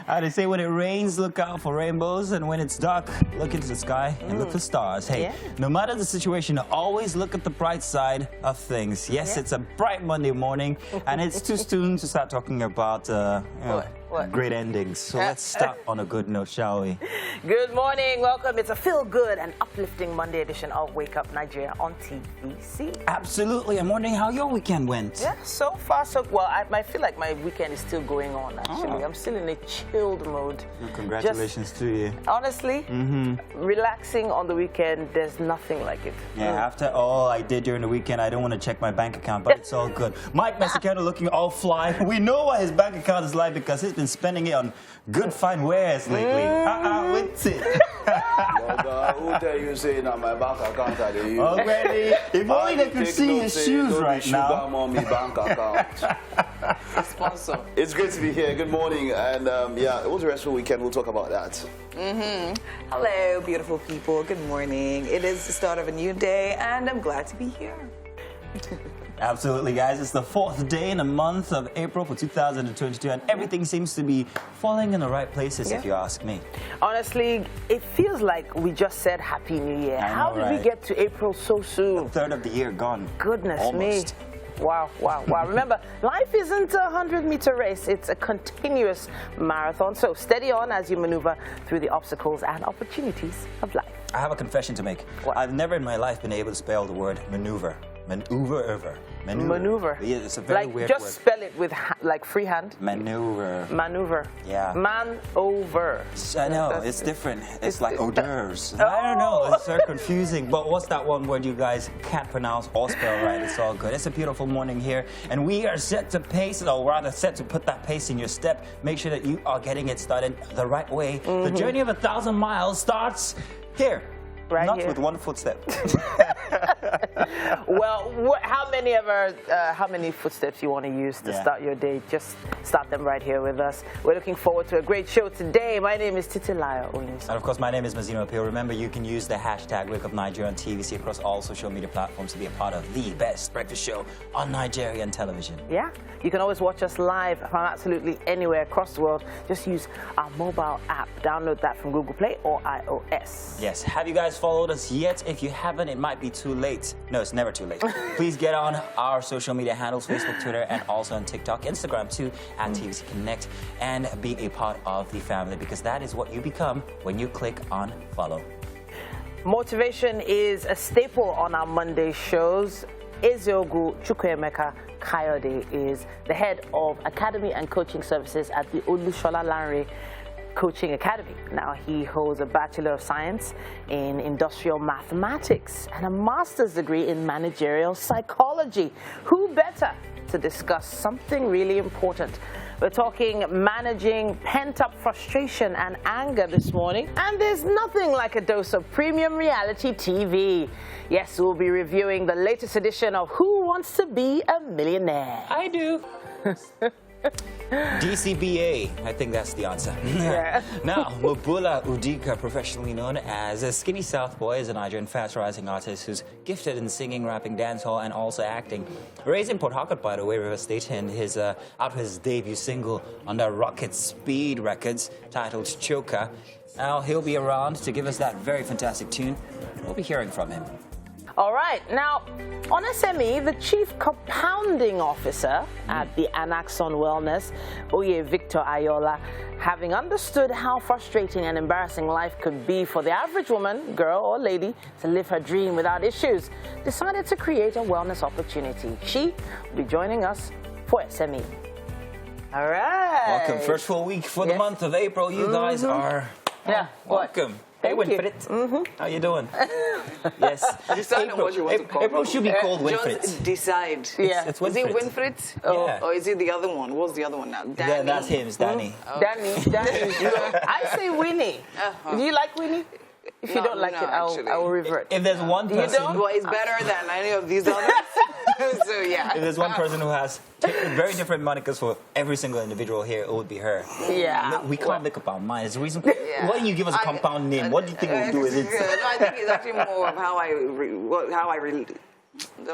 They say when it rains, look out for rainbows, and when it's dark, look into the sky and look for stars. Hey, no matter the situation, always look at the bright side of things. Yes, it's a bright Monday morning, and it's too soon to start talking about great endings. So let's start on a good note, shall we? Good morning, welcome. It's a feel-good and uplifting Monday edition of Wake Up Nigeria on TVC. Absolutely. I'm wondering how your weekend went. Yeah, so far so well. I feel like my weekend is still going on, actually. I'm still in a chilled mode. Well, congratulations to you. Honestly, relaxing on the weekend, there's nothing like it. Yeah, after all I did during the weekend, I don't want to check my bank account, but it's all good. Mike Messicano looking all fly. We know why his bank account is live because he's been spending it on good fine wares lately. What's it? Who tell you saying that my bank account are the use? Already? If only they could see his shoes right now. Mommy bank account. Sponsor. It's great to be here. Good morning. And yeah, it was a restful weekend. We'll talk about that. Hello, beautiful people. Good morning. It is the start of a new day, and I'm glad to be here. Absolutely, guys. It's the 4th day in the month of April for 2022, and everything seems to be falling in the right places, if you ask me. Honestly, it feels like we just said Happy New Year. How did we get to April so soon? A third of the year gone. Goodness me. Wow. Remember, life isn't a 100-meter race. It's a continuous marathon. So steady on as you maneuver through the obstacles and opportunities of life. I have a confession to make. What? I've never in my life been able to spell the word maneuver. Maneuver. Yeah, it's a very weird word. Just spell it with like freehand. Maneuver. Yeah. Man over. I know, it's different. It's like hors d'oeuvres. I don't know, it's very confusing. But what's that one word you guys can't pronounce or spell right? It's all good. It's a beautiful morning here, and we are set to pace, or rather set to put that pace in your step. Make sure that you are getting it started the right way. The journey of 1,000 miles starts here. Right Not here. with one footstep. Well, how many footsteps you want to use to start your day? Just start them right here with us. We're looking forward to a great show today. My name is Titilayo Onyinso. And of course, my name is Mazino Appeal. Remember, you can use the hashtag WakeUpNigeria on TVC across all social media platforms to be a part of the best breakfast show on Nigerian television. Yeah, you can always watch us live from absolutely anywhere across the world. Just use our mobile app. Download that from Google Play or iOS. Yes, have you guys followed us yet? If you haven't, it might be too late. No, it's never too late. Please get on our social media handles, Facebook, Twitter, and also on TikTok, Instagram too, at TVC Connect, and be a part of the family, because that is what you become when you click on follow. Motivation is a staple on our Monday shows. Ezeogu Chukwuemeka Kayode is the head of Academy and Coaching Services at the Olushola Lanre Coaching Academy. Now, he holds a Bachelor of Science in Industrial Mathematics and a master's degree in Managerial Psychology. Who better to discuss something really important? We're talking managing pent-up frustration and anger this morning. And there's nothing like a dose of premium reality TV. Yes, we'll be reviewing the latest edition of Who Wants to Be a Millionaire? I do. DCBA, I think that's the answer. Now, Mobula Udika, professionally known as a Skinny South Boy, is a Nigerian fast-rising artist who's gifted in singing, rapping, dancehall, and also acting. Raised in Port Harcourt, by the way, River State, and his out his debut single under Rocket Speed Records, titled Choker. Now, he'll be around to give us that very fantastic tune. We'll be hearing from him. All right, now on SME, the Chief Compounding Officer at the Anaxon Wellness, Oye Victor Ayola, having understood how frustrating and embarrassing life could be for the average woman, girl or lady, to live her dream without issues, decided to create a wellness opportunity. She will be joining us for SME. All right. Welcome. First full week for the month of April. You guys are welcome. Hey, Winfred. How you doing? Yes. April should be called Winfred. Just decide. It's Winfred. Is it Winfred? Or is it the other one? What's the other one now? Danny? Yeah, that's him. It's Danny. Danny. I say Winnie. Do you like Winnie? If you don't like it, I'll revert. If there's one person... You don't? Well, it's better than any of these others. So, yeah. If there's one person who has very different monikers for every single individual here, it would be her. Yeah. We can't make up our minds. The reason... Why don't you give us a compound name? What do you think we'll do with it? No, I think it's actually more of how I really...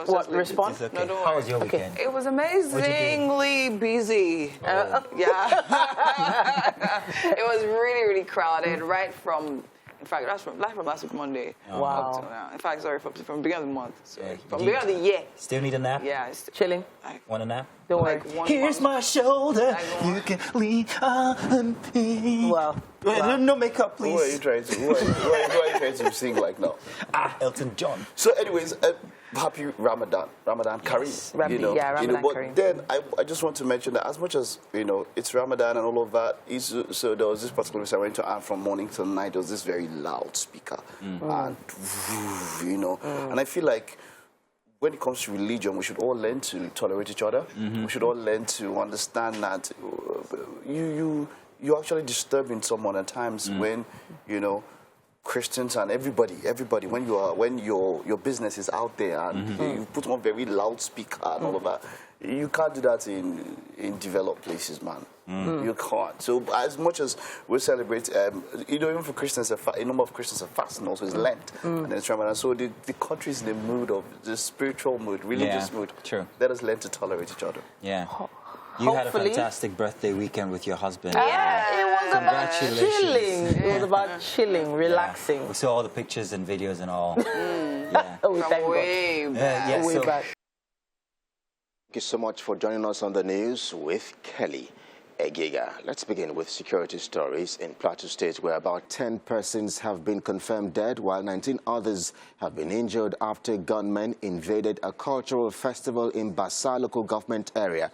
What response? Okay. No, how was your weekend? It was amazingly busy. It was really, really crowded right from, in fact, that's from last week Monday. Wow. Up till now. In fact, sorry, from the beginning of the month. So from the you- beginning of the year. Still need a nap? Yeah. Chilling. Want a nap? Don't worry. Like 1 Here's month. my shoulder. You can lean on me. Wow. No makeup, please. Who are you trying to? Who are you trying to sing like now? Elton John. So, anyways, happy Ramadan, Kareem. Ramadan but Kareem. then I just want to mention that as much as it's Ramadan and all of that, so there was this particular place I went to, and from morning till night there was this very loud speaker, and and I feel like when it comes to religion, we should all learn to tolerate each other. We should all learn to understand that you're actually disturbing someone at times when Christians and everybody, when your business is out there and you put on very loudspeaker and all of that, you can't do that in developed places, man. You can't. So as much as we celebrate, even for Christians, a number of Christians are fasting also is Lent and then it's Ramadan. So the country is in the mood of the spiritual mood, religious mood. True. Let us learn to tolerate each other. Yeah. You had a Hopefully. fantastic birthday weekend with your husband. Yeah, it was about chilling. It was about chilling, relaxing. We saw all the pictures and videos and all. Yeah. Oh, we thank God. Way back. Yeah, Way so back. Thank you so much for joining us on the news with Kelly Egiga. Let's begin with security stories in Plateau State, where about 10 persons have been confirmed dead, while 19 others have been injured after gunmen invaded a cultural festival in Basa local government area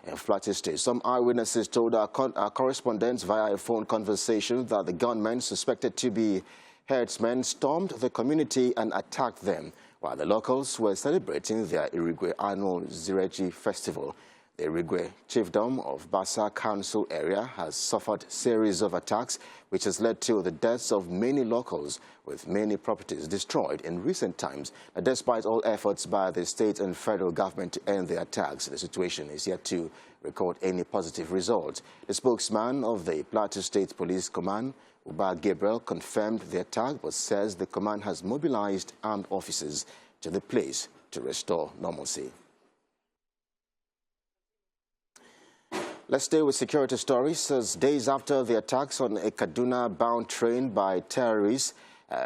in Plateau State. Some eyewitnesses told our correspondents via a phone conversation that the gunmen, suspected to be herdsmen, stormed the community and attacked them, while the locals were celebrating their Irigwe annual Zireji festival. The Irigwe chiefdom of Basa Council area has suffered a series of attacks, which has led to the deaths of many locals, with many properties destroyed in recent times. Despite all efforts by the state and federal government to end the attacks, the situation is yet to record any positive results. The spokesman of the Plateau State Police Command, Uba Gabriel, confirmed the attack, but says the command has mobilized armed officers to the place to restore normalcy. Let's stay with security stories. As days after the attacks on a Kaduna-bound train by terrorists,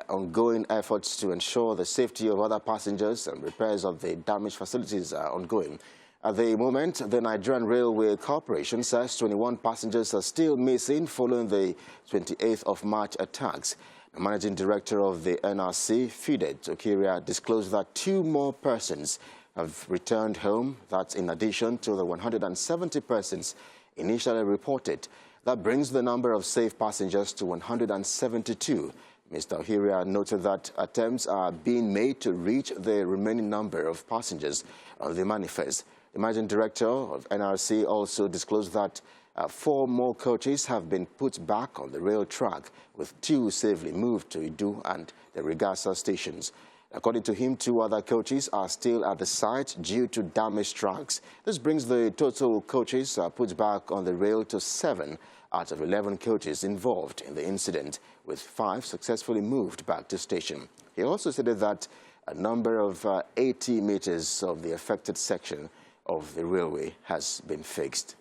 ongoing efforts to ensure the safety of other passengers and repairs of the damaged facilities are ongoing. At the moment, the Nigerian Railway Corporation says 21 passengers are still missing following the 28th of March attacks. The managing director of the NRC, Fided Okiria, disclosed that 2 more persons have returned home. That's in addition to the 170 persons initially reported. That brings the number of safe passengers to 172. Mr. Ohiria noted that attempts are being made to reach the remaining number of passengers on the manifest. The managing director of NRC also disclosed that 4 more coaches have been put back on the rail track, with 2 safely moved to Idu and the Regasa stations. According to him, 2 other coaches are still at the site due to damaged tracks. This brings the total coaches put back on the rail to 7 out of 11 coaches involved in the incident, with 5 successfully moved back to station. He also stated that a number of 80 meters of the affected section of the railway has been fixed.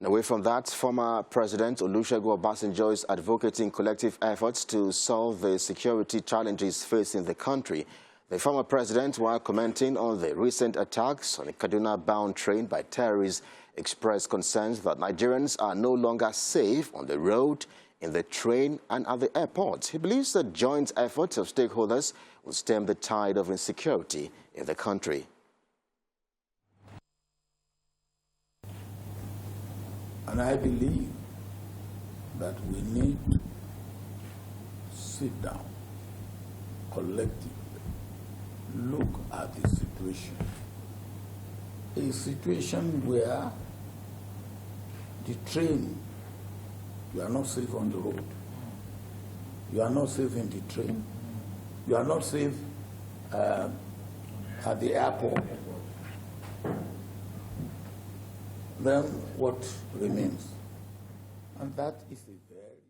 Away from that, former President Olusegun Obasanjo is advocating collective efforts to solve the security challenges facing the country. The former president, while commenting on the recent attacks on a Kaduna-bound train by terrorists, expressed concerns that Nigerians are no longer safe on the road, in the train and at the airport. He believes that joint efforts of stakeholders will stem the tide of insecurity in the country. And I believe that we need to sit down collectively, look at the situation. A situation where the train, you are not safe on the road. You are not safe in the train. You are not safe at the airport. Then what remains? And that is a very...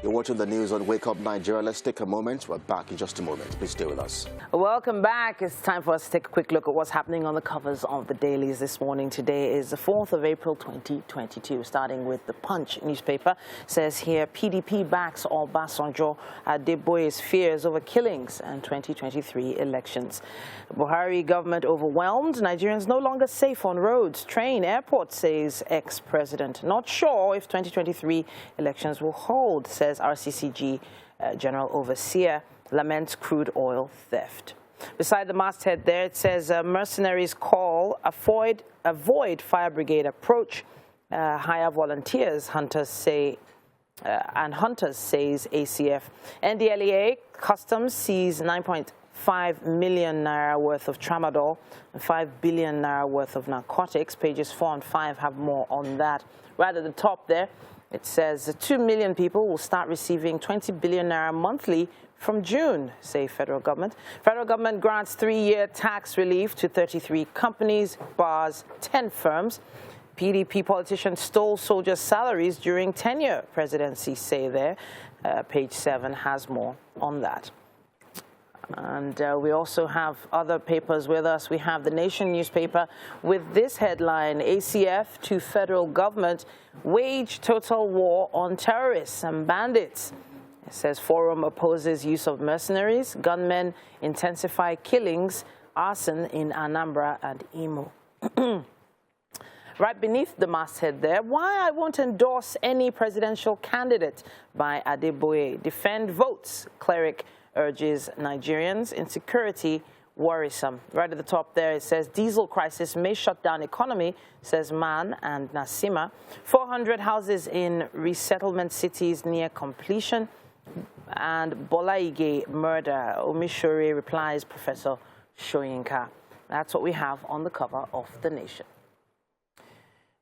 You're watching the news on Wake Up Nigeria. Let's take a moment. We're back in just a moment. Please stay with us. Welcome back. It's time for us to take a quick look at what's happening on the covers of the dailies this morning. Today is the 4th of April, 2022. Starting with the Punch newspaper. It says here, PDP backs Obasanjo Adeboye's fears over killings and 2023 elections. Buhari government overwhelmed. Nigerians no longer safe on roads, train, airport, says ex-president. Not sure if 2023 elections will hold, says RCCG General Overseer. Laments crude oil theft. Beside the masthead there, it says mercenaries call, avoid fire brigade approach, hire volunteers, hunters say, and hunters says ACF. NDLEA Customs sees 9.5 million naira worth of tramadol and 5 billion naira worth of narcotics. Pages 4 and 5 have more on that. Right at the top there, it says 2 million people will start receiving 20 billion naira monthly from June, say federal government. Federal government grants 3-year tax relief to 33 companies, bars 10 firms. PDP politicians stole soldiers' salaries during tenure presidency, say there. Page 7 has more on that. And we also have other papers with us. We have the Nation newspaper with this headline, ACF to federal government wage total war on terrorists and bandits. It says Forum opposes use of mercenaries, gunmen intensify killings, arson in Anambra and Imo. Right beneath the masthead there, why I won't endorse any presidential candidate by Adeboye. Defend votes, cleric urges Nigerians. Insecurity worrisome. Right at the top there, it says diesel crisis may shut down economy, says Man and Nasima. 400 houses in resettlement cities near completion. And Bolaige murder, Omishore replies Professor Shoyinka. That's what we have on the cover of The Nation.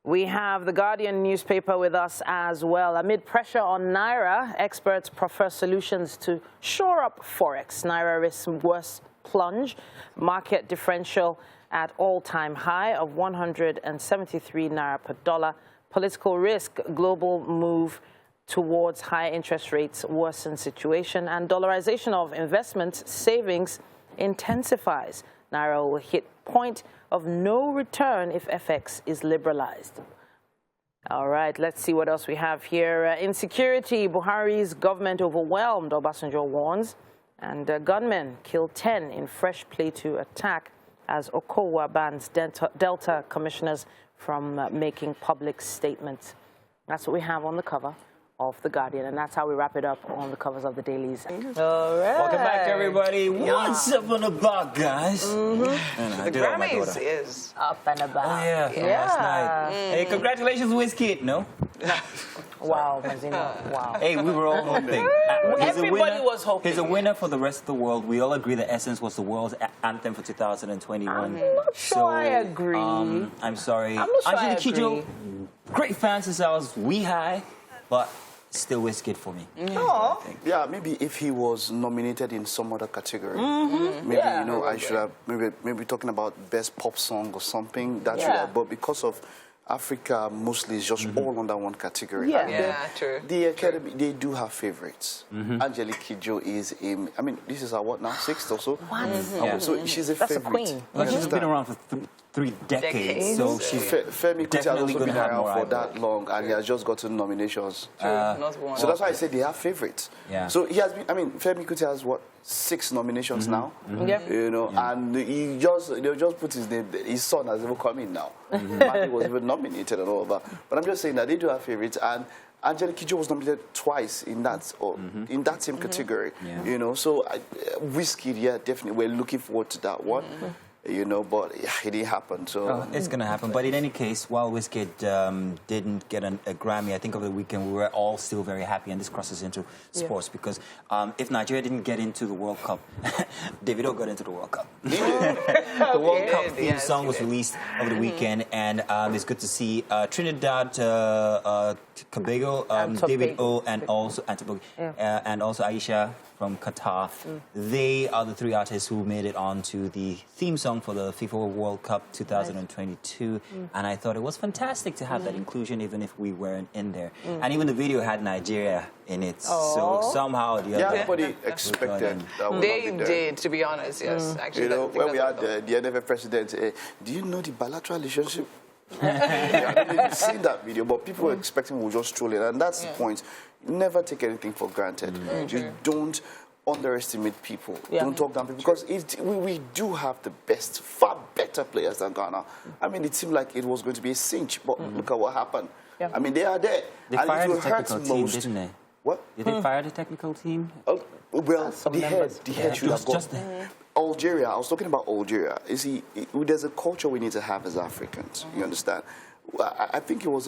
We have the Guardian newspaper with us as well. Amid pressure on Naira, experts prefer solutions to shore up Forex. Naira risks worse plunge. Market differential at all-time high of 173 Naira per dollar. Political risk, global move towards higher interest rates worsen situation, and dollarization of investments savings intensifies. Naira will hit point of no return if FX is liberalized. All right, let's see what else we have here. Insecurity, Buhari's government overwhelmed, Obasanjo warns. And gunmen killed 10 in fresh Plateau attack as Okowa bans Delta commissioners from making public statements. That's what we have on the cover of The Guardian, and that's how we wrap it up on the covers of the dailies. All right. Welcome back, everybody. What's up on the block, guys? The Grammys is up and about. Oh, yeah, from last night. Hey, congratulations, Wizkid. No? Wow, Mazino. Wow. Hey, we were all hoping. Everybody was hoping. He's a winner for the rest of the world. We all agree that Essence was the world's anthem for 2021. I'm not sure I agree. I'm sorry. I'm not sure I Angelique agree. Kidjo, great fan since I was wee-high, but still Wizkid for me. Oh. Yeah, maybe if he was nominated in some other category, maybe Yeah. I should have maybe talking about best pop song or something. That should have, but because of Africa, mostly is just all under one category. Yeah. And true. The Academy, they do have favorites. Angelique Kidjo is I mean, this is her what now, 6th or so. Yeah. So she's a That's a favorite. queen. Well, she's been around for 3 decades, so she's Femi Kuti has definitely also going been to have around more for that long, and he has just gotten nominations. Not one. So that's why I said they have favorites. Yeah. So he has been, I mean, Femi Kuti has what, 6 nominations now? Yeah. You know, and they'll just put his name there. His son has even come in now. Mali was even nominated and all of that. But I'm just saying that they do have favorites, and Angelique Kidjo was nominated twice in that in that same category. Yeah. You know, so Wizkid, yeah, definitely, we're looking forward to that one. You know, but yeah, it didn't happen. So it's going to happen. But in any case, while Wizkid didn't get a Grammy, I think over the weekend we were all still very happy, and this crosses into sports because if Nigeria didn't get into the World Cup, Davido got into the World Cup. The World Cup theme song was released over the weekend, and it's good to see Trinidad, Tobago, David O, and also Aisha from Qatar. They are the 3 artists who made it onto the theme song for the FIFA World Cup 2022. And I thought it was fantastic to have that inclusion, even if we weren't in there. And even the video had Nigeria in it. So somehow or the other. Everybody expected that would They not be there. did, to be honest, yes. Actually, You know, I think when we that's had the NFF president, do you know the bilateral relationship? I don't know if you've seen that video, but people were expecting we'll just stroll in, and that's the point. Never take anything for granted. You don't underestimate people. Don't talk down people, because we do have the best, far better players than Ghana. I mean, it seemed like it was going to be a cinch, but look at what happened. I mean, they are there. They and fired it the will hurt technical team, most. didn't they? What? Did they fire the technical team? Well, the head should have gone. Just Algeria, I was talking about Algeria. You see, there's a culture we need to have as Africans. You understand? I think it was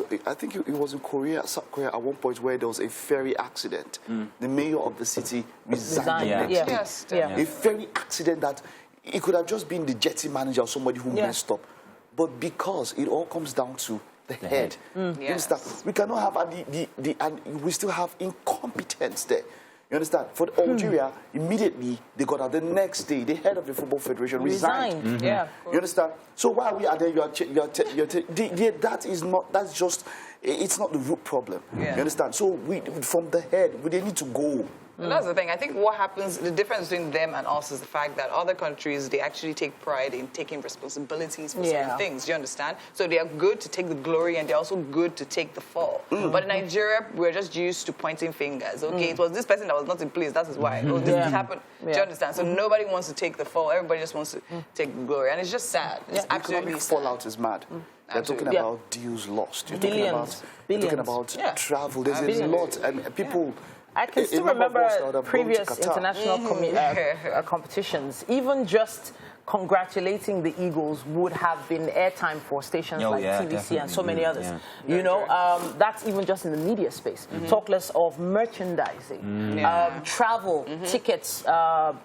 in Korea, South Korea, at one point where there was a ferry accident. The mayor of the city resigned. Yes. A ferry accident that it could have just been the jetty manager or somebody who messed up, but because it all comes down to the head. You understand? We cannot have and we still have incompetence there. You understand? For Algeria, immediately they got out. The next day, the head of the Football Federation resigned. Yeah. You understand? So while we are there, that is not. That's just. It's not the root problem. You understand? So from the head, they need to go. And that's the thing. I think what happens, the difference between them and us is the fact that other countries, they actually take pride in taking responsibilities for certain things. Do you understand? So they are good to take the glory, and they're also good to take the fall. But in Nigeria, we're just used to pointing fingers. Okay, it was this person that was not in place. That is why. Oh, this happened. Do you understand? So nobody wants to take the fall. Everybody just wants to take the glory. And it's just sad. It's absolutely Economic sad. fallout is mad. They're talking about deals lost. You're Billions. talking about travel. There's a lot, and people. I can still remember previous international competitions. Even just congratulating the Eagles would have been airtime for stations like TVC and so many others. You know, that's even just in the media space. Talk less of merchandising, travel, tickets,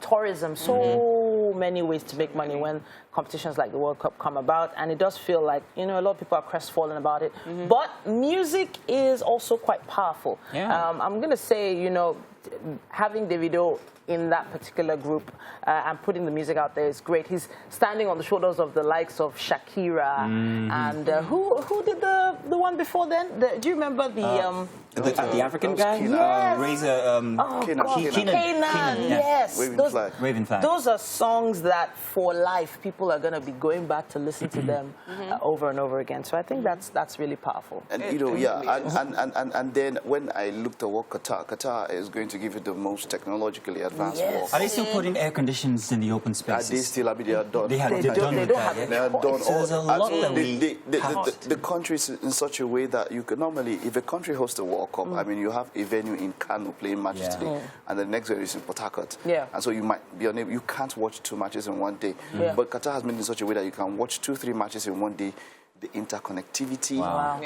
tourism, so many ways to make money when competitions like the World Cup come about. And it does feel like, you know, a lot of people are crestfallen about it. But music is also quite powerful. I'm going to say, you know, having Davido in that particular group and putting the music out there is great. He's standing on the shoulders of the likes of Shakira and who did the one before then? Do you remember the African guy? Yes. Razor, Kanan. Yes. Raven Flag. Those are songs that for life people are going to be going back to listen to them over and over again. So I think that's really powerful. And you know, and then when I looked at what Qatar is going to give you the most technologically advanced world. Are they still putting air conditions in the open spaces? They still, I mean, they are done. They are done with that. They are done. So there's a lot that the country is in such a way that you can normally, if a country hosts a World Cup, I mean, you have a venue in Kano playing matches today, and the next venue is in Port Harcourt. And so you might be unable, you can't watch 2 matches in one day. But Qatar has made it in such a way that you can watch 2-3 matches in one day. The interconnectivity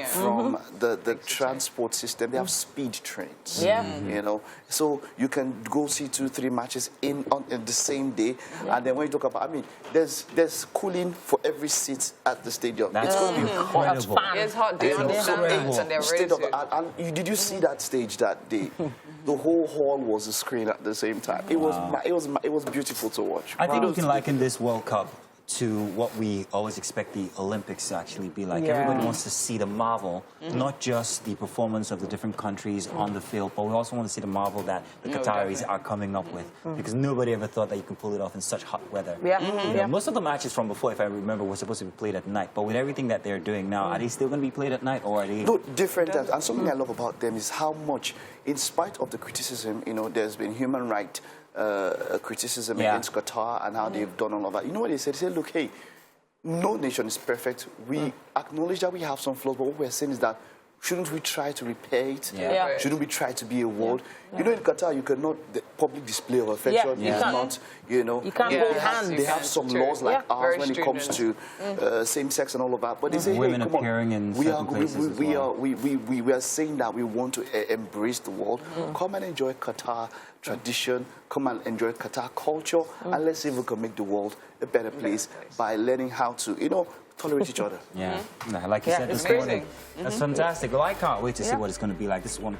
from the transport system. They have speed trains. You know, so you can go see 2-3 matches in the same day. And then when you talk about, I mean, there's cooling for every seat at the stadium. It's going to be incredible. It's hot. They understand it and they're ready to. Did you see that stage that day? The whole hall was a screen at the same time. It was beautiful to watch. I think we can liken this World Cup to what we always expect the Olympics to actually be like. Everybody wants to see the marvel, not just the performance of the different countries on the field, but we also want to see the marvel that the Qataris are coming up with, because nobody ever thought that you could pull it off in such hot weather. You know, most of the matches from before, if I remember, were supposed to be played at night, but with everything that they're doing now, are they still going to be played at night, or are they... No, different. And something I love about them is how much, in spite of the criticism, you know, there's been human rights criticism against Qatar and how they've done all of that. You know what they said? They said, look, hey, no nation is perfect. We acknowledge that we have some flaws, but what we're saying is that shouldn't we try to repair it? Shouldn't we try to be a world? You know, in Qatar, you cannot, the public display of affection is not, you know. You can't hold hands. They have some laws like ours when it comes to same-sex and all of that. But they say, women hey, come appearing on, in certain places as well. we are saying that we want to embrace the world. Come and enjoy Qatar tradition, come and enjoy Qatar culture, and let's see if we can make the world a better place by learning how to, you know, tolerate each other. Yeah, like you said it's this morning. crazy. That's fantastic. Well, I can't wait to see what it's going to be like. This one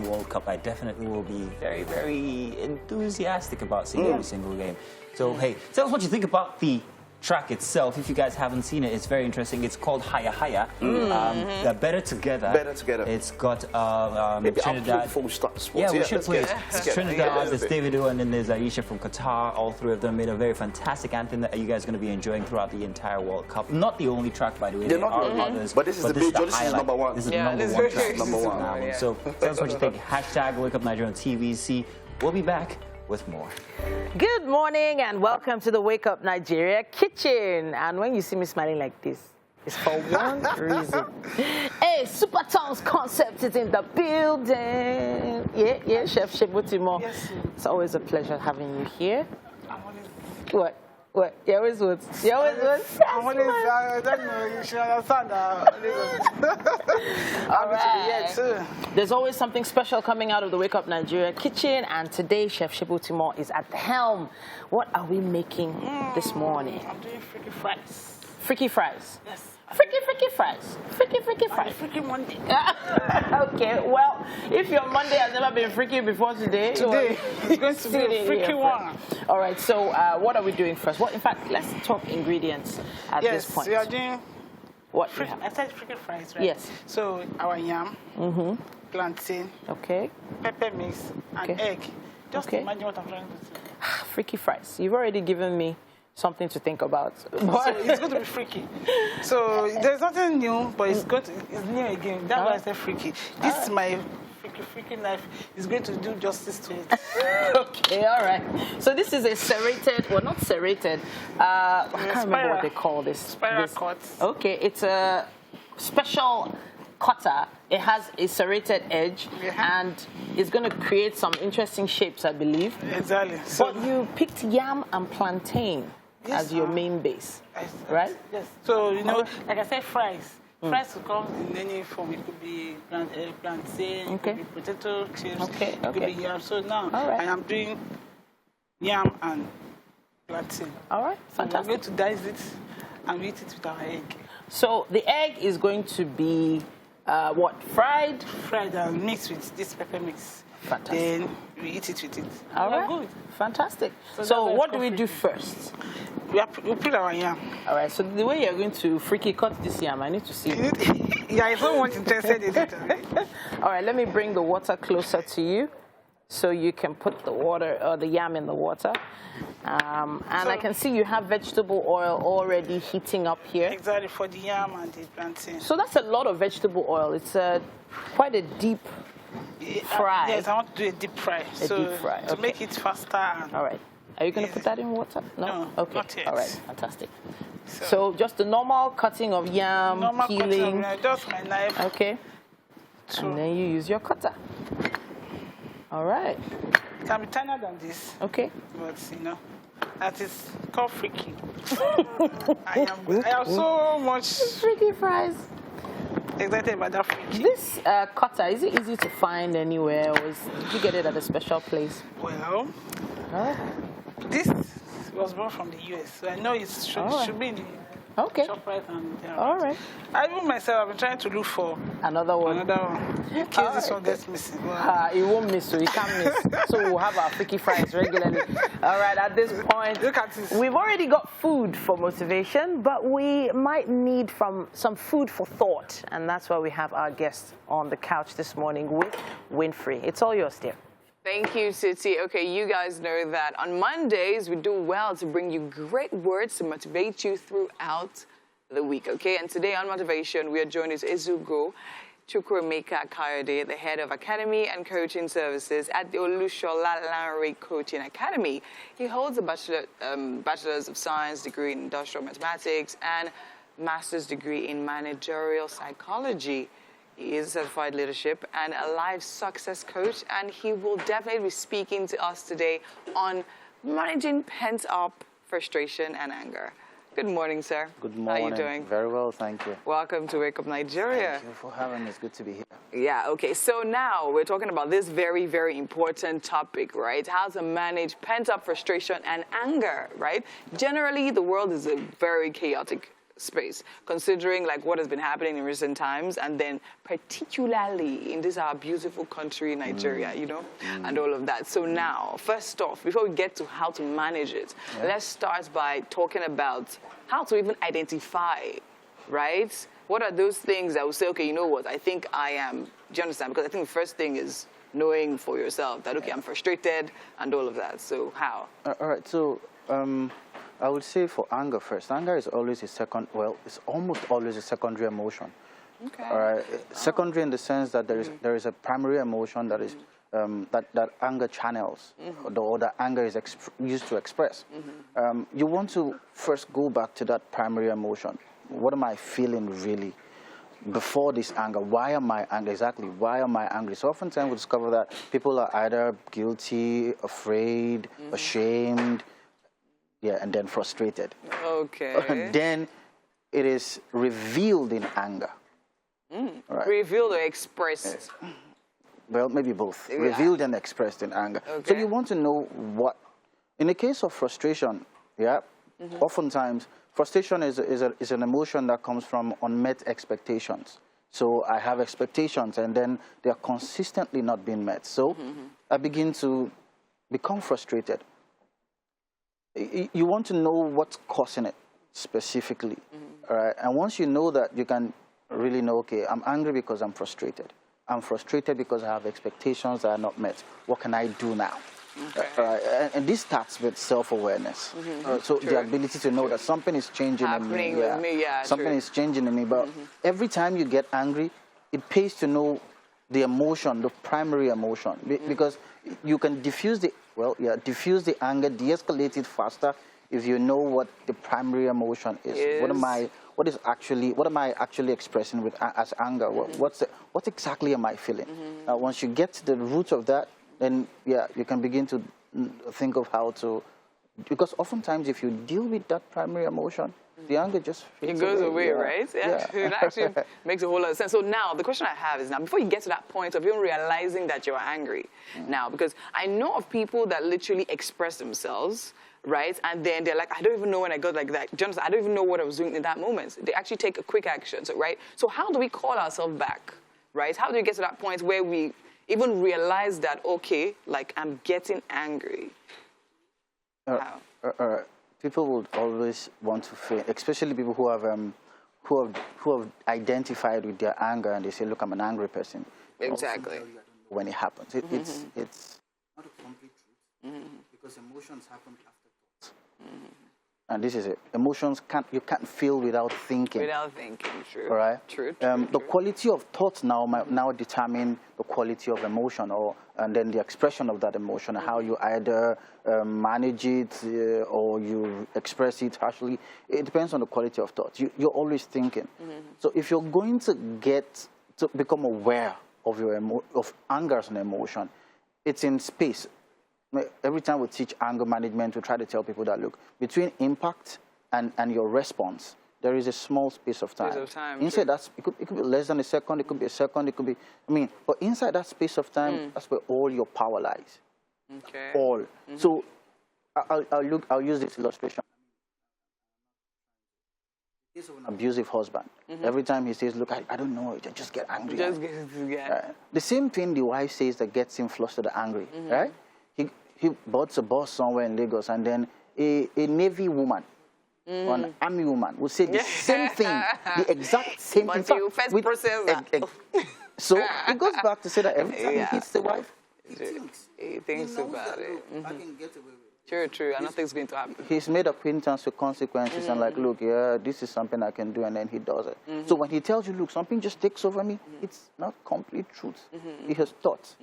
World Cup, I definitely will be very, very enthusiastic about seeing every single game. So, hey, tell us what you think about the track itself. If you guys haven't seen it, it's very interesting. It's called Higher Higher. Better Together. Better Together. It's got Maybe I'll play Trinidad. before we start the sports. Yeah, we should let's play get it. it. It's Trinidad, there's Davido, and then there's Aisha from Qatar. All three of them made a very fantastic anthem that you guys are going to be enjoying throughout the entire World Cup. Not the only track, by the way. They're There not are the only others. but this is the major. This is highlight. number one. This is Yeah, number this one is track. number one. Album. Yeah. So tell us what you think. Hashtag Wake Up Nigeria on TVC. We'll be back with more. Good morning and welcome to the Wake Up Nigeria kitchen. And when you see me smiling like this, it's for one reason. Hey, Super Tom's concept is in the building. Yeah, Chef Shebutimo. Yes. It's always a pleasure having you here. I'm always, What? You always would. You always would. I'm always, I don't know, you should understand that. I'm to be here too. There's always something special coming out of the Wake Up Nigeria kitchen, and today Chef Shebutimo is at the helm. What are we making this morning? I'm doing freaky fries. Freaky fries. Yes. Freaky fries. Freaky On fries. freaky Monday. Okay, well, if your Monday has never been freaky before today, Today, it's going to be a freaky one. All right, so what are we doing first? Well, in fact, let's talk ingredients at Yes, this point. we are doing, What we have. I said freaky fries, right? Yes. So, our yam, plantain, Okay, pepper mix, and Okay. egg. Just Okay. imagine what I'm trying to say. freaky fries. You've already given me something to think about. So it's going to be freaky. So there's nothing new, but it's new again. That's why I said freaky. This is my freaky knife. It's going to do justice to it. Okay, all right. So this is a serrated, well, not serrated. I can't remember what they call this. Spiral cuts. Okay, it's a special cutter. It has a serrated edge, and it's going to create some interesting shapes, I believe. Exactly. So But you picked yam and plantain as your main base, right? Yes. So, you know, like I said, fries. Fries could come in any form. It could be plantain, it Okay. could be potato chips, Okay, it could okay. be yam. So now All right. I am doing yam and plantain. All right, So we're fantastic. going to dice it and we eat it with our egg. So the egg is going to be what? Fried? Fried and mixed with this pepper mix. Fantastic. Then we eat it with it. All We're right, good. fantastic. So So that's what why do we it's do called first? We put our yam. All right, so the way you're going to freaky cut this yam, I need to see. Yeah, if someone's interested in it. All right, let me bring the water closer to you so you can put the water or the yam in the water. And I can see you have vegetable oil already heating up here. Exactly, for the yam and the plantain. So that's a lot of vegetable oil. It's quite a deep fry. Yes, I want to do a deep fry. deep fry, To okay. make it faster. And All right. Are you going to put that in water? No, Okay. not yet. All right. Fantastic. So just the normal cutting of yam, normal peeling. cutting, just my knife. Okay. And then you use your cutter. All right. It can be thinner than this, Okay. but you know, that is called freaky. I am so much Freaky fries. excited about that freaky. This cutter, is it easy to find anywhere, or did you get it at a special place? Well, this was brought from the US, so I know it should be in the Okay. ShopRite and All right. I even myself, I've been trying to look for Another one. another one in case this one gets missing. Well, It won't miss, so you can't miss. So we'll have our freaky fries regularly. All right, at this point, look at this. we've already got food for motivation, but we might need some food for thought. And that's why we have our guest on the couch this morning with Winfrey. It's all yours, dear. Thank you, Titi. Okay, you guys know that on Mondays, we do well to bring you great words to motivate you throughout the week, okay? And today on Motivation, we are joined with Ezugo Chukwuemeka Kayode, the head of Academy and Coaching Services at the Olushola Lanre Coaching Academy. He holds a Bachelor's of Science degree in Industrial Mathematics and Master's degree in Managerial Psychology. He is a certified leadership and a life success coach, and he will definitely be speaking to us today on managing pent-up frustration and anger. Good morning, sir. Good morning. How are you doing? Very well, thank you. Welcome to Wake Up Nigeria. Thank you for having me. It's good to be here. Yeah, okay. So now we're talking about this very, very important topic, right? How to manage pent-up frustration and anger, right? Generally, the world is a very chaotic space, considering like what has been happening in recent times, and then particularly in this our beautiful country, Nigeria, you know, and all of that. So now, first off, before we get to how to manage it, let's start by talking about how to even identify, right? What are those things that will say, okay, you know what, I think I am, do you understand? Because I think the first thing is knowing for yourself that, okay, I'm frustrated and all of that. So how? All right, so I would say for anger first. Anger is always it's almost always a secondary emotion. Okay. All right, secondary in the sense that there is a primary emotion that is that anger channels, or that anger is used to express. You want to first go back to that primary emotion. What am I feeling really before this anger? Why am I angry? Exactly, why am I angry? So oftentimes we discover that people are either guilty, afraid, ashamed, and then frustrated. Okay. Then it is revealed in anger. Right. Revealed or expressed? Well, maybe both. Revealed and expressed in anger. Okay. So you want to know what, in the case of frustration, oftentimes frustration is an emotion that comes from unmet expectations. So I have expectations and then they are consistently not being met. So I begin to become frustrated. You want to know what's causing it specifically. All right? And once you know that, you can really know, okay, I'm angry because I'm frustrated. I'm frustrated because I have expectations that are not met. What can I do now? Okay. And this starts with self-awareness. So the ability to know that something is changing in me. Something is changing in me. But every time you get angry, it pays to know the emotion, the primary emotion, because you can diffuse the anger, de-escalate it faster if you know what the primary emotion is. What am I actually expressing with as anger? What exactly am I feeling? Once you get to the root of that, then you can begin to think of how to, because oftentimes if you deal with that primary emotion, the anger just fades goes away, right? It actually makes a whole lot of sense. So now, the question I have is now, before you get to that point of even realizing that you're angry now, because I know of people that literally express themselves, right? And then they're like, I don't even know when I got like that. Do you understand? I don't even know what I was doing in that moment. They actually take a quick action, right? So how do we call ourselves back, right? How do we get to that point where we even realize that, okay, like I'm getting angry? How? People would always want to feel, especially people who have identified with their anger and they say, look, I'm an angry person. Exactly. When it happens, it's not a complete truth because emotions happen after thoughts. And this is it. Emotions you can't feel without thinking. Without thinking, true. All right. True. The quality of thoughts now determine the quality of emotion, and then the expression of that emotion, how you either manage it or you express it harshly. It depends on the quality of thoughts. You're always thinking. So if you're going to get to become aware of your of anger as an emotion, it's in space. Every time we teach anger management, we try to tell people that, look, between impact and your response, there is a small space of time. Inside that, it could be less than a second, it could be a second, it could be, but inside that space of time, that's where all your power lies. Okay. All. So I'll use this illustration. He's an abusive husband. Every time he says, look, I don't know, I just get angry. The same thing the wife says that gets him flustered and angry, right? He bought a bus somewhere in Lagos, and then a Navy woman or an Army woman would say the same thing, the exact same thing. So it goes back to say that every time he hits the wife, he thinks about it. I can get away with it. True, and nothing's going to happen. He's made acquaintance with consequences and like, look, this is something I can do, and then he does it. So when he tells you, look, something just takes over me, it's not complete truth. He has thoughts,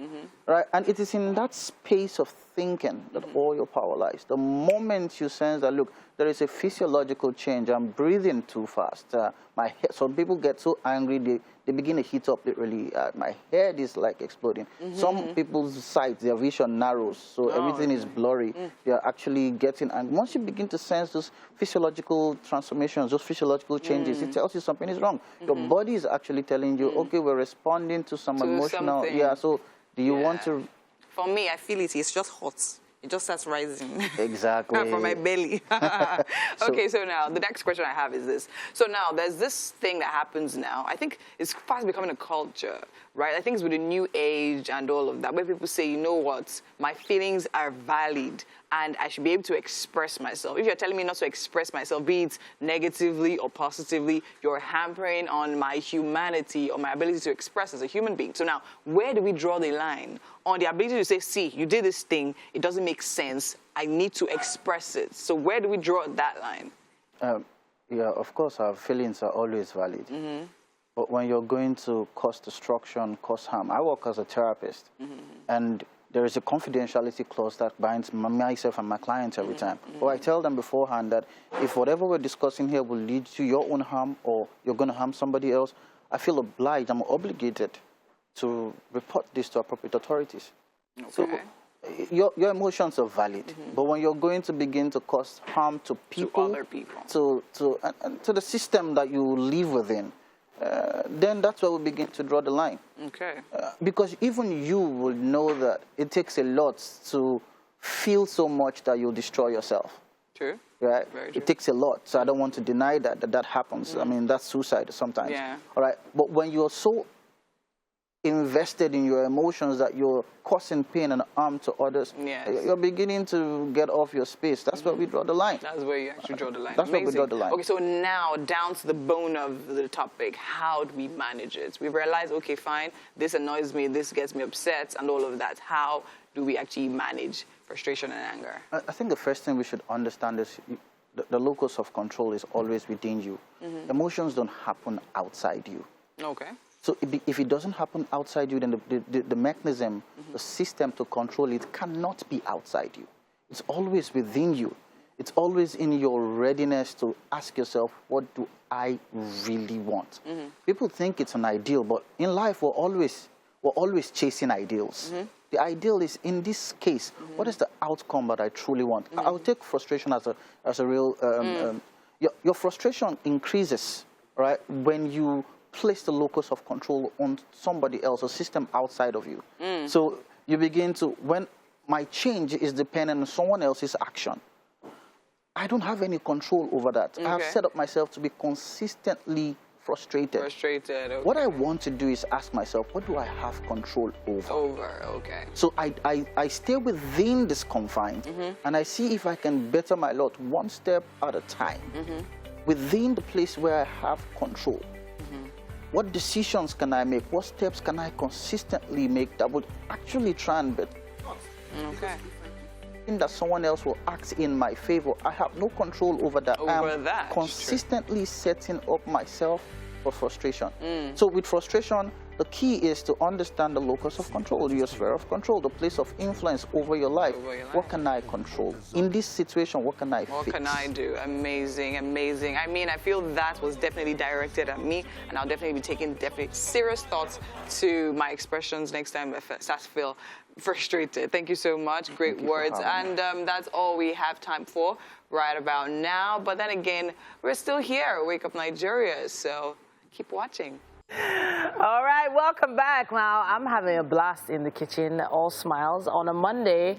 right? And it is in that space of thinking that all your power lies. The moment you sense that, look, there is a physiological change, I'm breathing too fast. My head, some people get so angry, they begin to heat up literally. My head is like exploding. Some people's sight, their vision narrows, so everything is blurry. They are actually getting angry. Once you begin to sense those physiological transformations, those physiological changes, it tells you something is wrong. Your body is actually telling you, okay, we're responding to some emotional. Something. So do you want to? For me, I feel it's just hot. it just starts rising. Exactly. From my belly. Okay, so now the next question I have is this. So now there's this thing that happens now. I think it's fast becoming a culture, right? I think it's with the new age and all of that, where people say, you know what, my feelings are valid and I should be able to express myself. If you're telling me not to express myself, be it negatively or positively, you're hampering on my humanity or my ability to express as a human being. So now, where do we draw the line on the ability to say, see, you did this thing, it doesn't make sense, I need to express it? So where do we draw that line? Yeah, of course, our feelings are always valid. But when you're going to cause destruction, cause harm, I work as a therapist, and there is a confidentiality clause that binds myself and my clients every time. But I tell them beforehand that if whatever we're discussing here will lead to your own harm or you're going to harm somebody else, I feel obliged, I'm obligated to report this to appropriate authorities. Okay. So your emotions are valid, but when you're going to begin to cause harm to people, to other people, and to the system that you live within, then that's where we begin to draw the line. Okay. Because even you will know that it takes a lot to feel so much that you'll destroy yourself. True. Right? Very true. It takes a lot, so I don't want to deny that happens. I mean, that's suicide sometimes. Yeah. All right. But when you're so invested in your emotions that you're causing pain and harm to others, yes, you're beginning to get off your space. That's where we draw the line. That's where you actually draw the line. That's where we draw the line. Okay, so now down to the bone of the topic, how do we manage it? We realize, okay, fine, this annoys me, this gets me upset, and all of that. How do we actually manage frustration and anger? I think the first thing we should understand is the locus of control is always within you. Emotions don't happen outside you. Okay. So if it doesn't happen outside you, then the mechanism, the system to control it cannot be outside you. It's always within you. It's always in your readiness to ask yourself, what do I really want? People think it's an ideal, but in life we're always chasing ideals. The ideal is, in this case, what is the outcome that I truly want? I'll take frustration as a real... your frustration increases, right, when you place the locus of control on somebody else, a system outside of you. So you begin to, when my change is dependent on someone else's action, I don't have any control over that. Okay. I have set up myself to be consistently frustrated. Frustrated, okay. What I want to do is ask myself, what do I have control over? Okay. So I stay within this confines, and I see if I can better my lot one step at a time, within the place where I have control. What decisions can I make? What steps can I consistently make that would actually try and better? Okay. That someone else will act in my favor. I have no control over that. I'm consistently setting up myself for frustration. So with frustration, the key is to understand the locus of control, your sphere of control, the place of influence over your life. What can I control? In this situation, what can I fix? What can I do? Amazing, amazing. I mean, I feel that was definitely directed at me, and I'll definitely be taking serious thoughts to my expressions next time I start to feel frustrated. Thank you so much. Great words. And that's all we have time for right about now. But then again, we're still here, Wake Up Nigeria, so keep watching. All right, welcome back. Now, I'm having a blast in the kitchen, all smiles. On a Monday,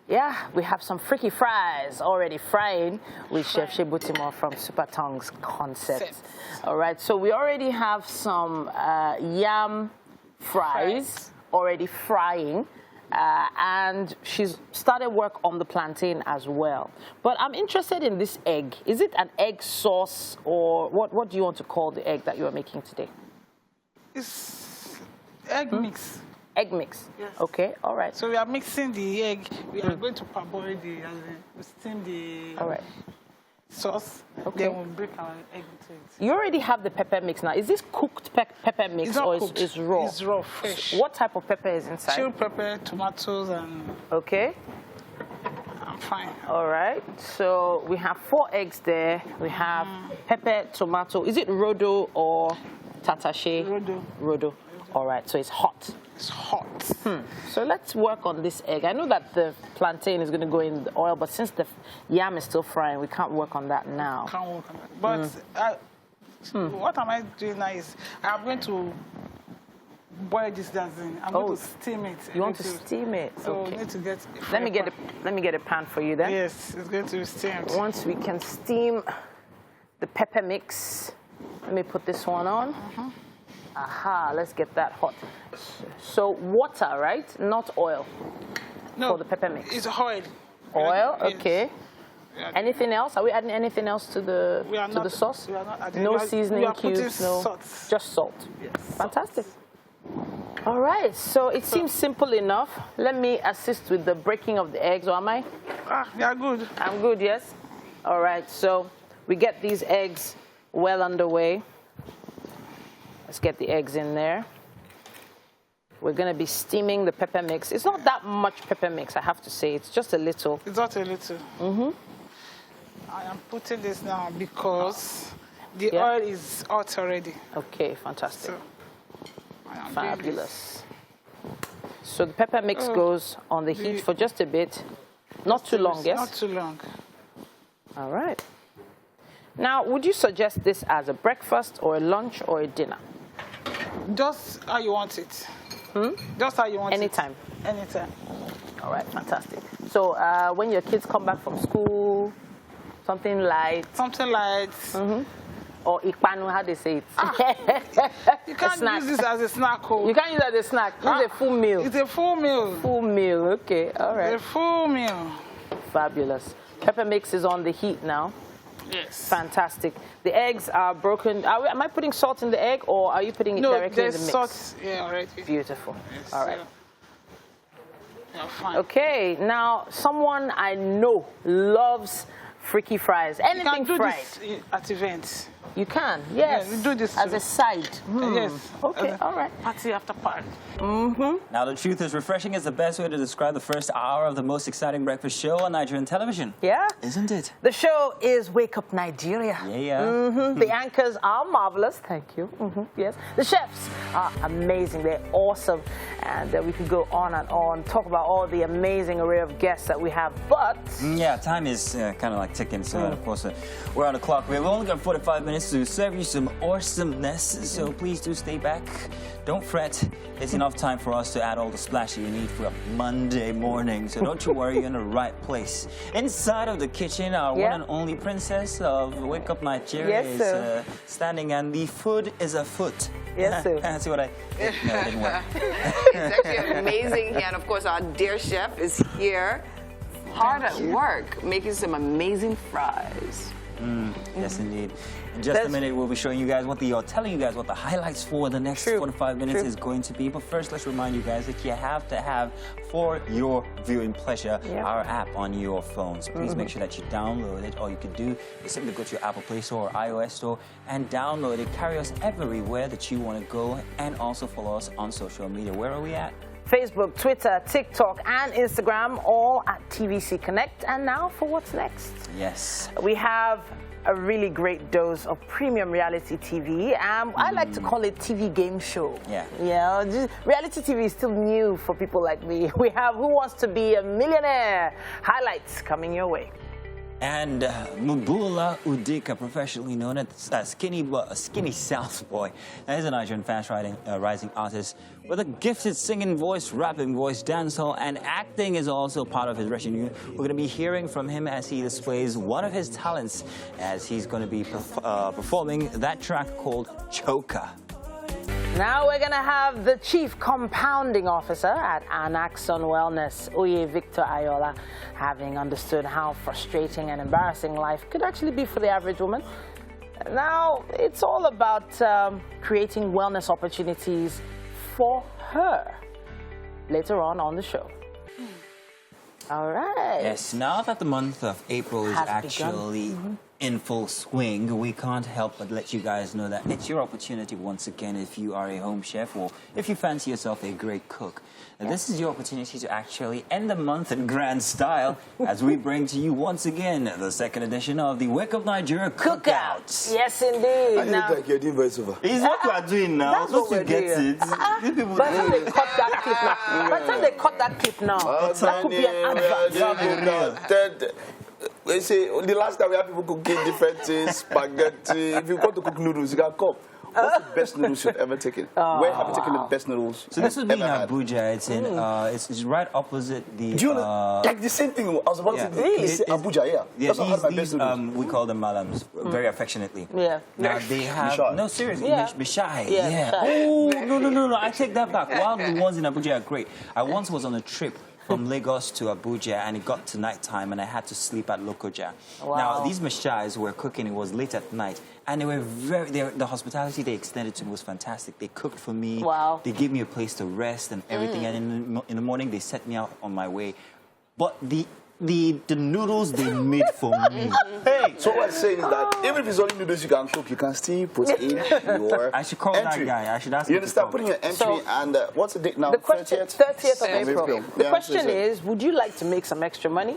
yeah, we have some freaky fries already frying with Chef Shebutimo from Super Tongues Concepts. All right, so we already have some yam fries already frying. And she's started work on the plantain as well. But I'm interested in this egg. Is it an egg sauce, or what do you want to call the egg that you are making today? It's egg mix. Egg mix? Yes. Okay, all right. So we are mixing the egg. We are going to parboil we steam the sauce. Okay. Then we'll break our egg into it. You already have the pepper mix now. Is this cooked pepper mix, It's not or cooked. It's raw? It's raw, fresh. What type of pepper is inside? Chilled pepper, tomatoes, and Okay. I'm fine. All right. So we have 4 eggs there. We have pepper, tomato. Is it rodo or tatache? Rodo. Rodo. All right. So it's hot. It's hot. So let's work on this egg. I know that the plantain is going to go in the oil, but since the yam is still frying, we can't work on that now. Can't work on that. But what am I doing now is I'm going to boil this dancing. I'm going to steam it. You want to steam it? So Okay. we need to get. Let me get a pan for you then. Yes, it's going to be steamed. Once we can steam the pepper mix, let me put this one on. Aha, let's get that hot. So water, right? Not oil. No, for the pepper mix. It's oil. Oil, Yes. okay. Anything else? Are we adding anything else to the sauce? We are not adding. No we are seasoning cubes, no. Salt. Just salt. Yes. Fantastic. All right, so it seems simple enough. Let me assist with the breaking of the eggs, or am I? You are good. I'm good, yes? All right, so we get these eggs well underway. Let's get the eggs in there. We're going to be steaming the pepper mix. It's not that much pepper mix, I have to say. It's just a little. It's not a little. I am putting this now because the oil is hot already. Okay, fantastic. So, I am doing Fabulous. So the pepper mix goes on the heat for just a bit. Not too long, yes? Not too long. All right. Now, would you suggest this as a breakfast or a lunch or a dinner? Just how you want it. Just how you want Anytime. it. Anytime. All right, fantastic. So when your kids come back from school, something light. Something like. Or ikpanu, how they say it. You can't use this as a snack. You can't use it as a snack. It's a full meal. It's a full meal. Full meal, okay, all right. A full meal. Fabulous. Pepper mix is on the heat now. Yes. Fantastic. The eggs are broken. Am I putting salt in the egg, or are you putting it directly in the mix? No, there's salt already. Beautiful. Yes, all right. Yeah, fine. Okay, now someone I know loves freaky fries. Anything you can do fried. This at events. You can, yes. Yeah, we do this as too. a side. Yes. Okay, all right. Party after party. Now, the truth is, refreshing is the best way to describe the first hour of the most exciting breakfast show on Nigerian television. Yeah? Isn't it? The show is Wake Up Nigeria. Yeah. The anchors are marvelous. Thank you. Yes. The chefs are amazing. They're awesome. And we could go on and on, talk about all the amazing array of guests that we have. But Yeah, time is kind of like ticking, so of course we're on the clock. We've only got 45 minutes to serve you some awesomeness, so please do stay back. Don't fret. It's enough time for us to add all the splash that you need for a Monday morning, so don't you worry, you're in the right place. Inside of the kitchen, our one and only princess of Wake Up Nigeria is standing, and the food is afoot. Yes, sir. See what I... No, it didn't work. It's actually amazing here, and of course our dear chef is here, hard at work, making some amazing fries. Yes, indeed. In just a minute, we'll be showing you guys telling you guys what the highlights for the next 45 minutes is going to be. But first, let's remind you guys that you have to have, for your viewing pleasure, our app on your phones. Please make sure that you download it. All you can do is simply go to your Apple Play Store or iOS Store and download it. Carry us everywhere that you want to go, and also follow us on social media. Where are we at? Facebook, Twitter, TikTok, and Instagram, all at TVC Connect. And now for what's next. Yes. We have a really great dose of premium reality TV. I like to call it TV game show. Yeah. Yeah, reality TV is still new for people like me. We have Who Wants to Be a Millionaire? Highlights coming your way. And Mubula Udika, professionally known as Skinny South Boy. Now, he's a Nigerian fast-rising artist with a gifted singing voice, rapping voice, dancehall, and acting is also part of his retinue. We're going to be hearing from him as he displays one of his talents, as he's going to be performing that track called Choker. Now we're going to have the Chief Compounding Officer at Anaxon Wellness, Oye Victor Ayola, having understood how frustrating and embarrassing life could actually be for the average woman. Now, it's all about creating wellness opportunities for her later on the show. All right. Yes, now that the month of April is actually in full swing, we can't help but let you guys know that it's your opportunity once again if you are a home chef or if you fancy yourself a great cook. Now, this is your opportunity to actually end the month in grand style as we bring to you once again the second edition of the Wake Up Nigeria Cookout. Yes, indeed. I look like you're doing voiceover. It's what we are doing now. That's what we're doing. By the time they cut that clip now, that could be an advert. They say the last time we have people cooking different things, spaghetti. If you want to cook noodles, you can come. What's the best noodles you've ever taken? Where have you taken the best noodles? So this would be in ever had? Abuja. It's in it's right opposite the. Do you know, like the same thing? I was about yeah. to say Abuja, yeah. Yeah, That's what I had my best these noodles. we call them malams very affectionately. Yeah. Now they have Mishai. no seriously, Yeah. Mishai. Yeah, Yeah. Mishai. Oh no! I take that back. While the ones in Abuja are great, I once was on a trip from Lagos to Abuja, and it got to night time, and I had to sleep at Lokoja. Wow. Now these Mishais were cooking. It was late at night, and they were the hospitality they extended to me was fantastic. They cooked for me. Wow. They gave me a place to rest and everything, and in the morning they set me out on my way. But the noodles they made for me. Hey, So what I'm saying is that even if it's only noodles you can cook, you can still put in your I should call entry. that guy. I should ask You him to understand? come. Putting your entry So, and what's the date now? The question, 30th of April. The Yeah, question so- is, would you like to make some extra money?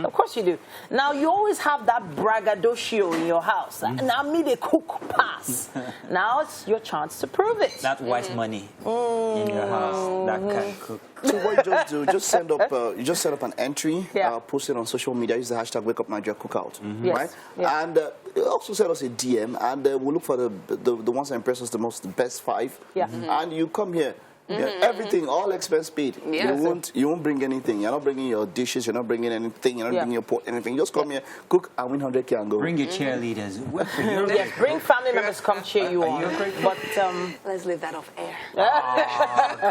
Of course you do. Now, you always have that braggadocio in your house. Now, me, they cook pass. Now, it's your chance to prove it. That white money in your house that can cook. So what you just do, you just set up an entry, Yeah. post it on social media, use the hashtag Wake Up Nigeria Cookout, Yes. right? Yeah. And also send us a DM, and we'll look for the ones that impress us the most, the best 5. Yeah. And you come here. Yeah, everything, all expense paid. Yeah. You won't bring anything. You're not bringing your dishes. You're not bringing anything. You're not Yeah. bringing your pot. Anything. You just come here, cook, and win 100K and go. Bring your cheerleaders. Yes, bring family members come cheer you on. But Let's leave that off air.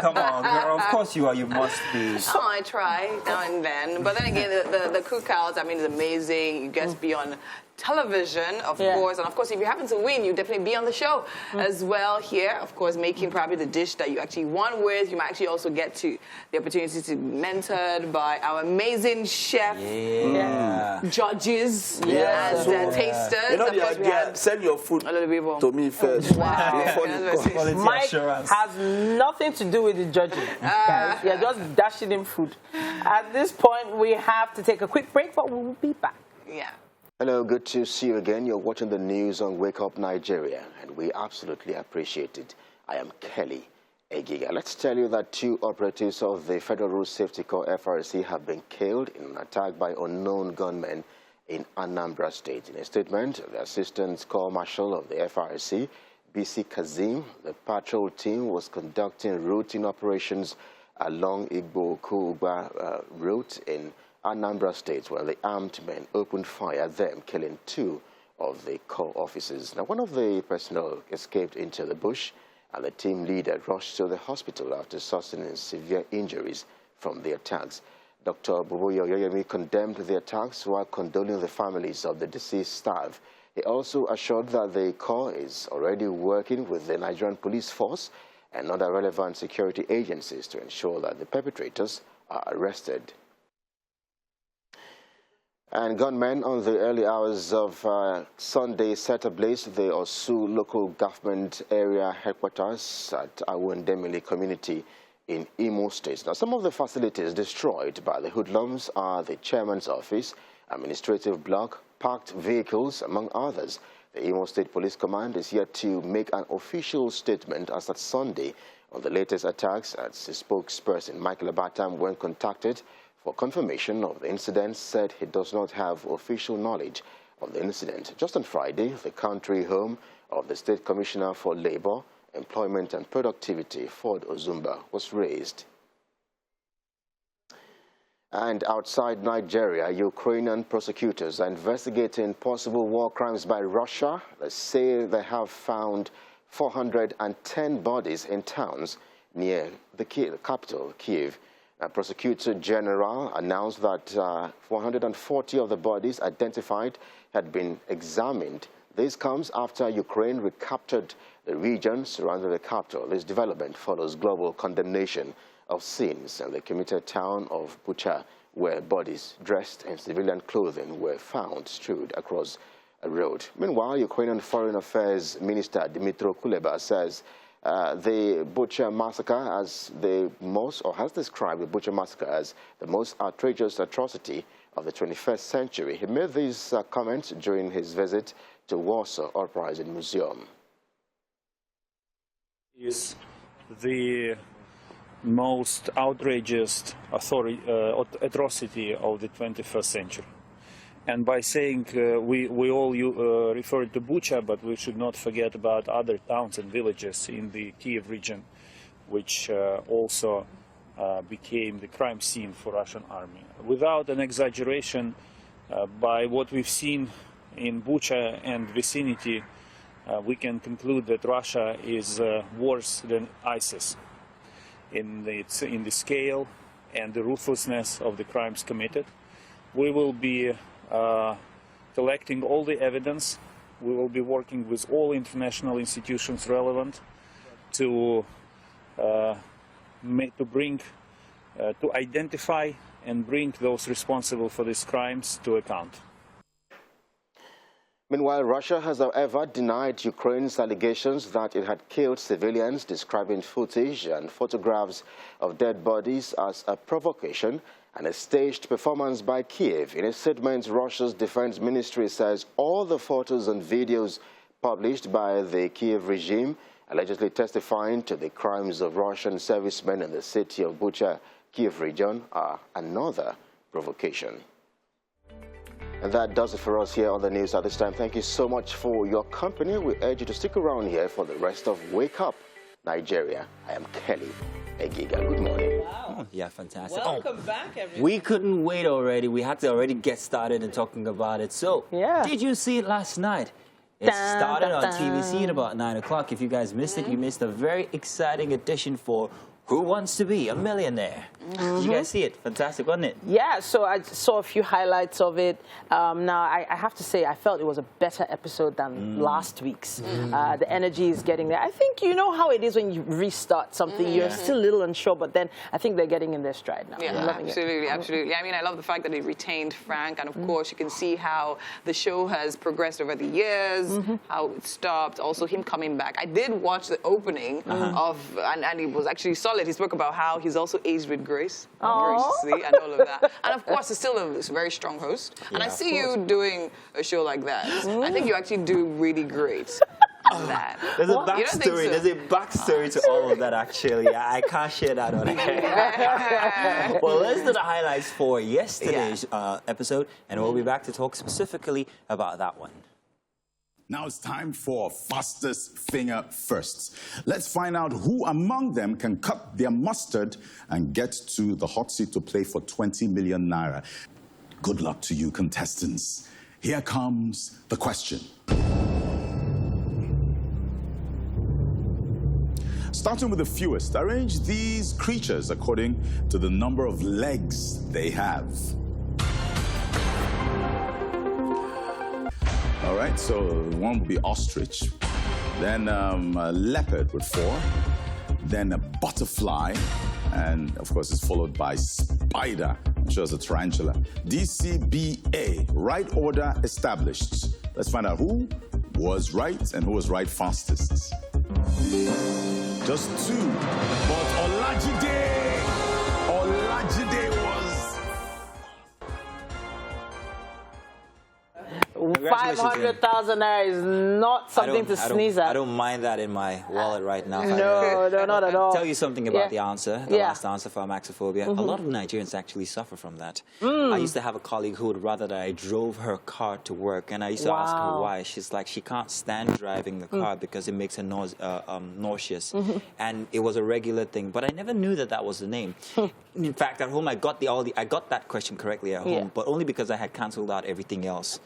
Come on, girl. Of course you are. You must be. Oh, I try now and then. But then again, the cookouts, I mean, it's amazing. You guys be on television, of Yeah. course. And of course, if you happen to win, you definitely be on the show as well here. Of course, making probably the dish that you actually won with. You might actually also get to the opportunity to be mentored by our amazing chef Yeah. judges Yeah. and So, tasters. You know Of the course, we idea, had send your food a little bit more. to me first. Wow. Before you That's come. Quality Mike assurance. has nothing to do with the judging. Guys. You're just dashing him food. At this point, we have to take a quick break, but we will be back. Yeah. Hello, good to see you again. You're watching the news on Wake Up Nigeria, and we absolutely appreciate it. I am Kelly Egiga. Let's tell you that 2 operatives of the Federal Road Safety Corps FRC have been killed in an attack by unknown gunmen in Anambra State. In a statement, the Assistant Corps Marshal of the FRC, BC Kazim, the patrol team was conducting routine operations along Igbo-Kuba route in Anambra State, where the armed men opened fire at them, killing 2 of the Corps officers. Now, one of the personnel escaped into the bush, and the team leader rushed to the hospital after sustaining severe injuries from the attacks. Dr. Boboyo Yoyemi condemned the attacks while condoling the families of the deceased staff. He also assured that the Corps is already working with the Nigerian police force and other relevant security agencies to ensure that the perpetrators are arrested. And gunmen on the early hours of Sunday set ablaze the Osu local government area headquarters at Awundemili community in Imo State. Now, some of the facilities destroyed by the hoodlums are the chairman's office, administrative block, parked vehicles, among others. The Imo State Police Command is yet to make an official statement as at Sunday on the latest attacks, as the spokesperson Michael Abatam, when contacted for confirmation of the incident, said he does not have official knowledge of the incident. Just on Friday, the country home of the State Commissioner for Labor, Employment and Productivity, Ford Ozumba, was razed. And outside Nigeria, Ukrainian prosecutors are investigating possible war crimes by Russia. They say they have found 410 bodies in towns near the capital, Kyiv. Prosecutor General announced that 140 of the bodies identified had been examined. This comes after Ukraine recaptured the region surrounding the capital. This development follows global condemnation of scenes in the commuter town of Bucha, where bodies dressed in civilian clothing were found strewed across a road. Meanwhile, Ukrainian Foreign Affairs Minister Dmytro Kuleba says the Bucha massacre as has described the Bucha massacre as the most outrageous atrocity of the 21st century. He made these comments during his visit to Warsaw Uprising Museum. Is the most outrageous atrocity of the 21st century. And by saying we all refer to Bucha, but we should not forget about other towns and villages in the Kiev region, which also became the crime scene for Russian army. Without an exaggeration, by what we've seen in Bucha and vicinity, we can conclude that Russia is worse than ISIS in the scale and the ruthlessness of the crimes committed. We will be collecting all the evidence. We will be working with all international institutions relevant to identify and bring those responsible for these crimes to account. Meanwhile, Russia has, however, denied Ukraine's allegations that it had killed civilians, describing footage and photographs of dead bodies as a provocation and a staged performance by Kiev. In a statement, Russia's defense ministry says all the photos and videos published by the Kiev regime, allegedly testifying to the crimes of Russian servicemen in the city of Bucha, Kiev region, are another provocation. And that does it for us here on the news at this time. Thank you so much for your company. We urge you to stick around here for the rest of Wake Up Nigeria. I am Kelly Egiga. Good morning. Wow. Oh, yeah, fantastic. Welcome back, everyone. We couldn't wait already. We had to already get started and talking about it. So, did you see it last night? It started on TVC at about 9 o'clock. If you guys missed it, you missed a very exciting edition for Who Wants to Be a Millionaire? Did you guys see it? Fantastic, wasn't it? Yeah, so I saw a few highlights of it. Now, I have to say, I felt it was a better episode than last week's. The energy is getting there. I think you know how it is when you restart something. You're still a little unsure, but then I think they're getting in their stride now. Yeah, absolutely, absolutely. I mean, I love the fact that they retained Frank, and of course, you can see how the show has progressed over the years, how it stopped, also him coming back. I did watch the opening of, and it was actually solid. He spoke about how he's also aged with grace, graciously, and all of that. And of course, he's still a very strong host. And I see you doing a show like that. I think you actually do really great on that. There's a backstory. There's a backstory to all of that, actually. I can't share that on air. Well, let's do the highlights for yesterday's episode, and we'll be back to talk specifically about that one. Now it's time for Fastest Finger Firsts. Let's find out who among them can cut their mustard and get to the hot seat to play for 20 million naira. Good luck to you, contestants. Here comes the question. Starting with the fewest, arrange these creatures according to the number of legs they have. All right, so one would be ostrich, then a leopard with 4, then a butterfly, and of course it's followed by spider, I'm sure it's a tarantula. DCBA, right order established. Let's find out who was right and who was right fastest. Just 2, but Olajide was... 500,000 naira is not something to sneeze at. I don't mind that in my wallet right now. No, not at all. I'll tell you something about the answer, the last answer for amaxophobia. A lot of Nigerians actually suffer from that. I used to have a colleague who would rather that I drove her car to work, and I used to ask her why. She's like, she can't stand driving the car because it makes her nauseous. And it was a regular thing, but I never knew that that was the name. In fact, at home, I got that question correctly at home, but only because I had cancelled out everything else.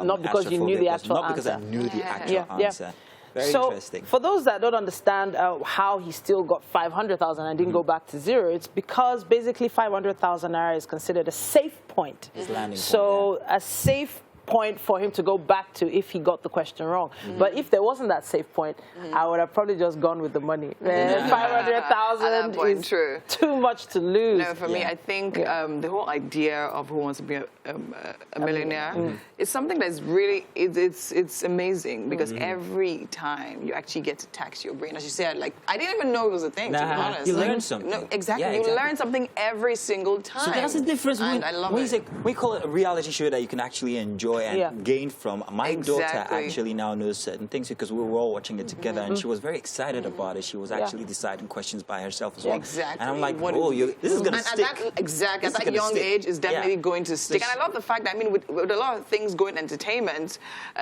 Not because you knew the actual answer. Not because I knew the actual answer. Very interesting. For those that don't understand how he still got 500,000 and didn't go back to 0, it's because basically 500,000 naira is considered a safe point. His landing point, a safe point for him to go back to if he got the question wrong. But if there wasn't that safe point, I would have probably just gone with the money. 500,000 is too much to lose. No, for me, I think the whole idea of Who Wants to Be a Millionaire is something that's really, it's amazing because every time you actually get to tax your brain, as you said, like, I didn't even know it was a thing, to be honest. You learn something. No, exactly. You learn something every single time. So that's the difference. And I love it. We call it a reality show that you can actually enjoy enjoy and gain from. My daughter actually now knows certain things because we were all watching it together, and she was very excited about it. She was actually deciding questions by herself as well. Exactly. And I'm like, oh, this is going to stick. At that young age, is definitely going to stick. And I love the fact that, I mean, with a lot of things going entertainment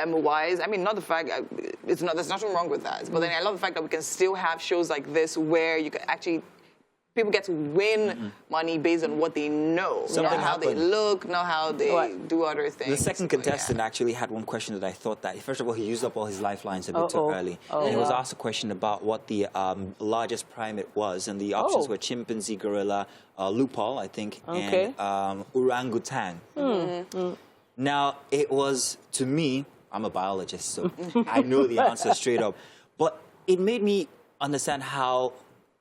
wise, I mean, not the fact, there's nothing wrong with that. But then I love the fact that we can still have shows like this where you can actually, people get to win money based on what they know. Something how they look, not how they do other things. The second contestant actually had one question that I thought that, first of all, he used up all his lifelines a bit too early. And he was asked a question about what the largest primate was, and the options were chimpanzee, gorilla, lupal, I think, and orangutan. Now, it was, to me, I'm a biologist, so I know the answer straight up. But it made me understand how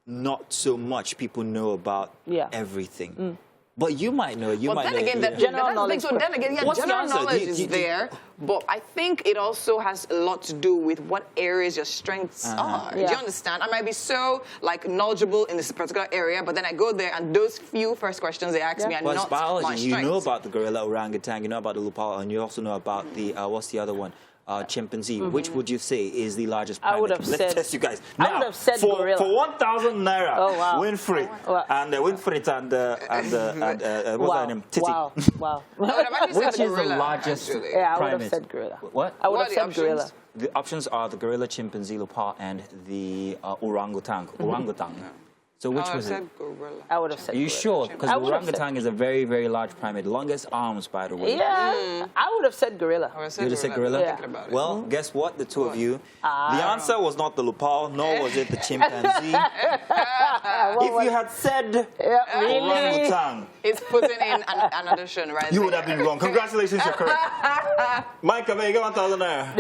not so much people know about everything. But you might know. You might know. Then again, general knowledge. So then again, general knowledge is there. But I think it also has a lot to do with what areas your strengths are. Do you understand? I might be so knowledgeable in this particular area, but then I go there and those few first questions they ask me are not biology, my strengths. You know about the gorilla, orangutan, you know about the lupal, and you also know about the what's the other one? Chimpanzee. Which would you say is the largest primate? I would have Let's said. test you guys. I would have said gorilla. For 1,000 naira, Winfrey and Winfrey and what's her name? Titi. Wow. Which is the largest primate? I would have said gorilla. What? I would have said gorilla. The options are the gorilla, chimpanzee, lupal, and the orangutan. So which was it? Gorilla. I would have said. Are you sure? Because the orangutan is a very, very large primate. Longest arms, by the way. Yeah, I would have said gorilla. You would have said gorilla? Yeah. Well, guess what? The two of you. The answer was not the lupal, nor was it the chimpanzee. If you had said orangutan, it's putting in an addition, right? You would have been wrong. Congratulations, you're correct. Mike, you get 1,000 there.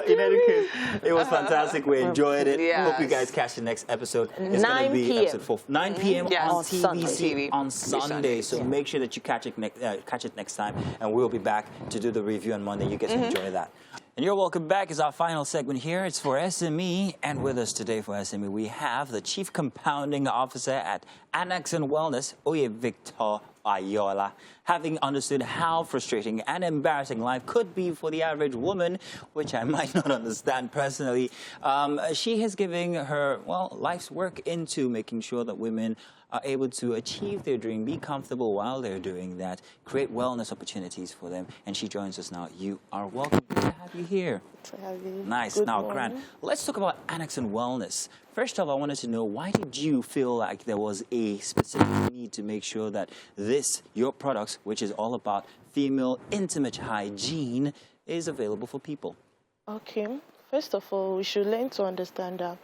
In any case, it was fantastic. We enjoyed it. Hope you guys catch the next episode. It's 9 be p.m. episode 4. 9 p.m. on TVC on Sunday. So Yeah. make sure that you catch it next time, and we'll be back to do the review on Monday. You get to enjoy that. And you're welcome back. It's our final segment here. It's for SME, and with us today for SME, we have the Chief Compounding Officer at Annex and Wellness, Oye Victor Ayola. Having understood how frustrating and embarrassing life could be for the average woman, which I might not understand personally, she is giving her, life's work into making sure that women are able to achieve their dream, be comfortable while they're doing that, create wellness opportunities for them. And she joins us now. You are welcome. Good to have you here. To have you. Nice. Good Now, morning. Grant, let's talk about Annex and Wellness. First off, I wanted to know, why did you feel like there was a specific need to make sure that your products, which is all about female intimate hygiene, is available for people? Okay. First of all, we should learn to understand that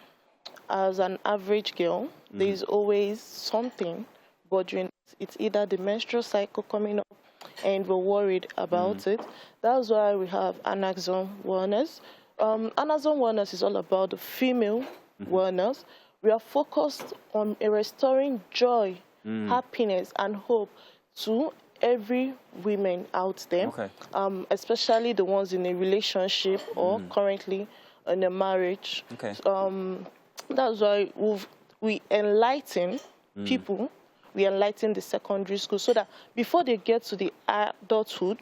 as an average girl, there is always something bothering us. It's either the menstrual cycle coming up and we're worried about it. That's why we have Annex and Wellness. Annex and Wellness is all about the female wellness. We are focused on restoring joy, happiness, and hope to every woman out there, especially the ones in a relationship or currently in a marriage. That's why we enlighten people, we enlighten the secondary school so that before they get to the adulthood,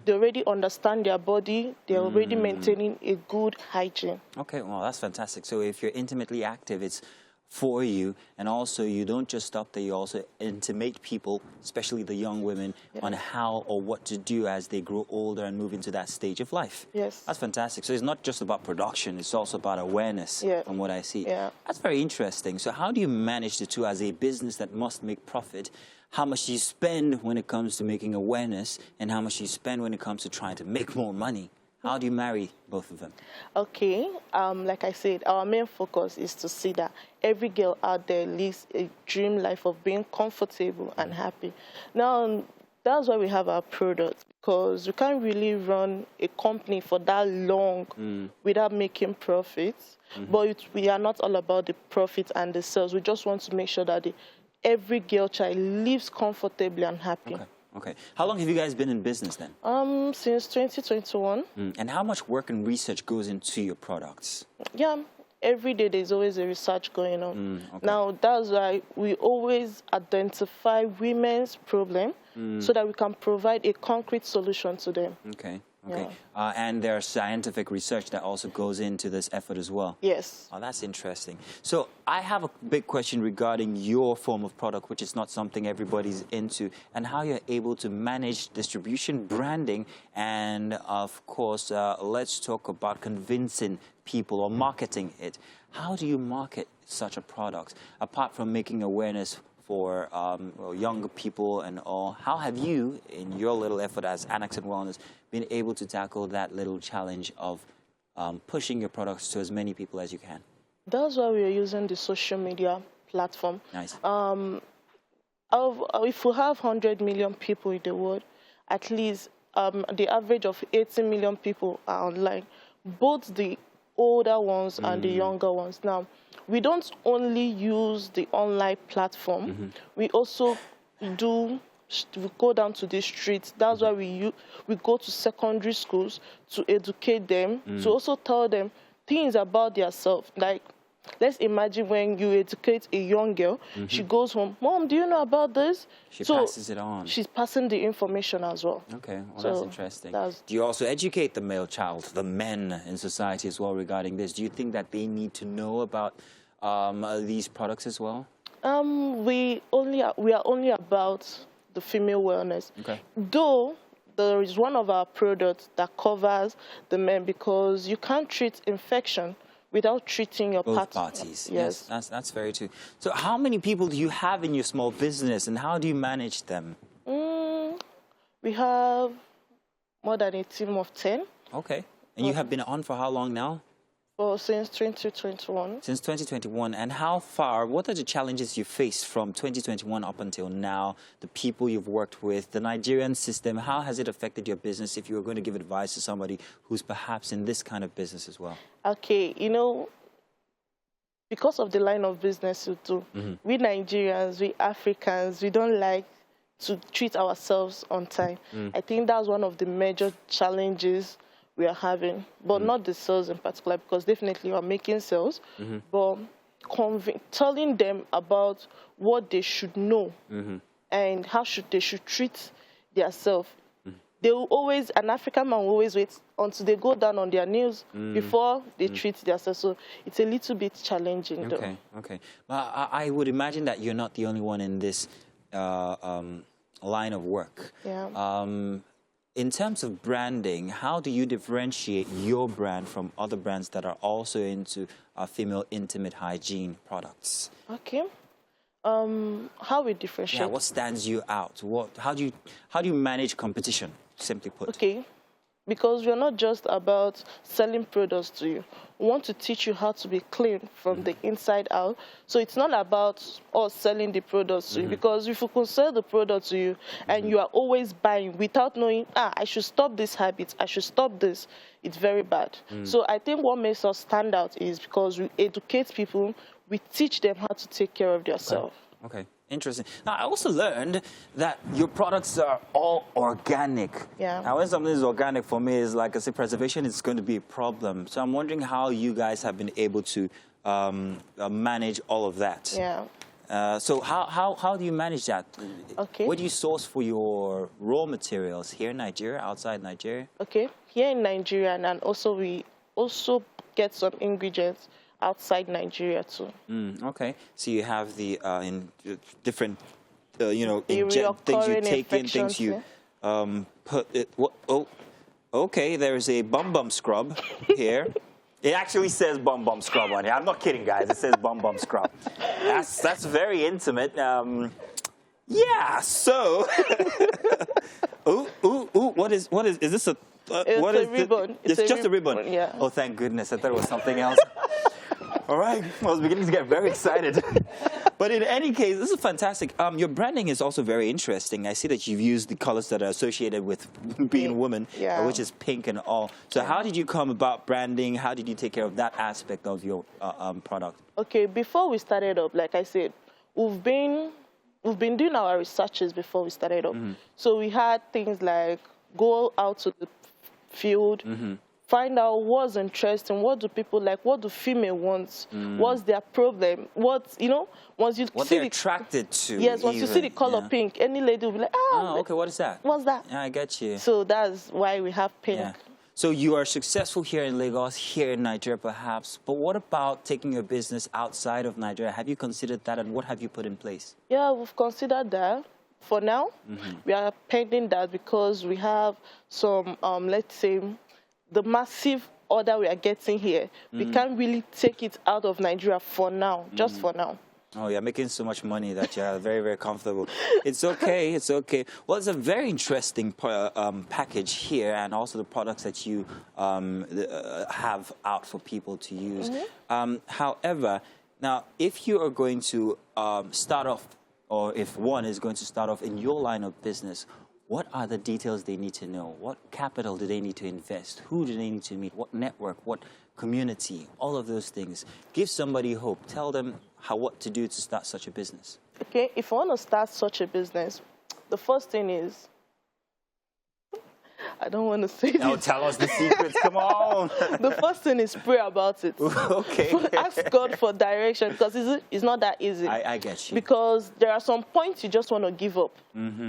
they already understand their body, they're already maintaining a good hygiene. Okay, well, that's fantastic. So if you're intimately active, it's for you, and also you don't just stop there, you also intimate people, especially the young women, on how or what to do as they grow older and move into that stage of life. Yes. That's fantastic. So it's not just about production, it's also about awareness, from what I see. That's very interesting. So how do you manage the two as a business that must make profit? How much do you spend when it comes to making awareness, and how much do you spend when it comes to trying to make more money? How do you marry both of them? Okay, like I said, our main focus is to see that every girl out there lives a dream life of being comfortable and happy. Now, that's why we have our products, because we can't really run a company for that long without making profits. But we are not all about the profit and the sales. We just want to make sure that every girl child lives comfortably and happy. Okay. How long have you guys been in business then? Since 2021. And how much work and research goes into your products? Yeah, every day there's always a research going on. Now, that's why we always identify women's problem so that we can provide a concrete solution to them. Okay. And there's scientific research that also goes into this effort as well. Yes. Oh, that's interesting. So I have a big question regarding your form of product, which is not something everybody's into, and how you're able to manage distribution, branding, and of course, let's talk about convincing people or marketing it. How do you market such a product, apart from making awareness for younger people and all? How have you, in your little effort as Annex and Wellness, been able to tackle that little challenge of pushing your products to as many people as you can? That's why we are using the social media platform. Nice. If we have 100 million people in the world, at least the average of 80 million people are online, both the older ones and the younger ones. Now, we don't only use the online platform, we also we go down to the streets. That's why we go to secondary schools to educate them, to also tell them things about themselves. Like, let's imagine when you educate a young girl, she goes home, Mom, do you know about this? She passes it on. She's passing the information as well. Okay, well, that's interesting. Do you also educate the male child, the men in society as well regarding this? Do you think that they need to know about these products as well? We are only about the female wellness. Okay. Though there is one of our products that covers the men, because you can't treat infection without treating your both parties. Yes, that's very true. So how many people do you have in your small business, and how do you manage them? We have more than a team of 10. Okay. And you have been on for how long now? Since 2021. Since 2021. And how far, what are the challenges you faced from 2021 up until now? The people you've worked with, the Nigerian system, how has it affected your business if you were going to give advice to somebody who's perhaps in this kind of business as well? Okay, you know, because of the line of business we do, we Nigerians, we Africans, we don't like to treat ourselves on time. I think that's one of the major challenges we are having, but not the sales in particular, because definitely we are making sales, but telling them about what they should know and how they should treat themselves. They will always, an African man will always wait until they go down on their knees before they treat themselves. So it's a little bit challenging, though. Okay. Well, I would imagine that you're not the only one in this line of work. Yeah. In terms of branding, how do you differentiate your brand from other brands that are also into female intimate hygiene products? Okay. How we differentiate? Yeah, what stands you out? How do you manage competition, simply put? Okay. Because we're not just about selling products to you. We want to teach you how to be clean from the inside out. So it's not about us selling the products to you, because if we can sell the product to you and you are always buying without knowing, I should stop this habit, I should stop this, it's very bad. So I think what makes us stand out is because we educate people, we teach them how to take care of themselves. Okay. Interesting. Now, I also learned that your products are all organic. Yeah. Now, when something is organic, for me, is like I say, preservation is going to be a problem. So I'm wondering how you guys have been able to manage all of that. Yeah. So how do you manage that? Okay. Where do you source for your raw materials? Here in Nigeria, outside Nigeria? Okay. Here in Nigeria, and also we also get some ingredients outside Nigeria too. Okay, so you have the different, things you take in, things you put it. Okay, there is a bum scrub here. It actually says bum scrub on here. I'm not kidding, guys. It says bum scrub. That's very intimate. Yeah. So, what is this a? What a is ribbon. It's just a ribbon. Yeah. Oh, thank goodness. I thought it was something else. All right, I was beginning to get very excited. But in any case, this is fantastic. Your branding is also very interesting. I see that you've used the colors that are associated with being a woman, which is pink and all. So how did you come about branding? How did you take care of that aspect of your product? Okay, before we started up, like I said, we've been doing our researches before we started up. So we had things like go out to the field, find out what's interesting, what do people like, what do female want, what's their problem, what, you know, once you what see they're attracted to. Yes, once you see the color pink, any lady will be like, oh, okay, what is that? What's that? Yeah, I get you. So that's why we have pink. Yeah. So you are successful here in Lagos, here in Nigeria perhaps, but what about taking your business outside of Nigeria? Have you considered that, and what have you put in place? Yeah, we've considered that. For now, we are pending that because we have some, let's say, the massive order we are getting here. We can't really take it out of Nigeria for now, just for now. Oh, you're making so much money that you're very, very comfortable. It's okay, it's okay. Well, it's a very interesting package here, and also the products that you have out for people to use. However, now, if you are going to start off, or if one is going to start off in your line of business, what are the details they need to know? What capital do they need to invest? Who do they need to meet? What network? What community? All of those things. Give somebody hope. Tell them what to do to start such a business. Okay, if you want to start such a business, the first thing is, I don't want to say this. Now tell us the secrets, come on. The first thing is pray about it. Okay. Ask God for direction, because it's not that easy. I get you. Because there are some points you just want to give up.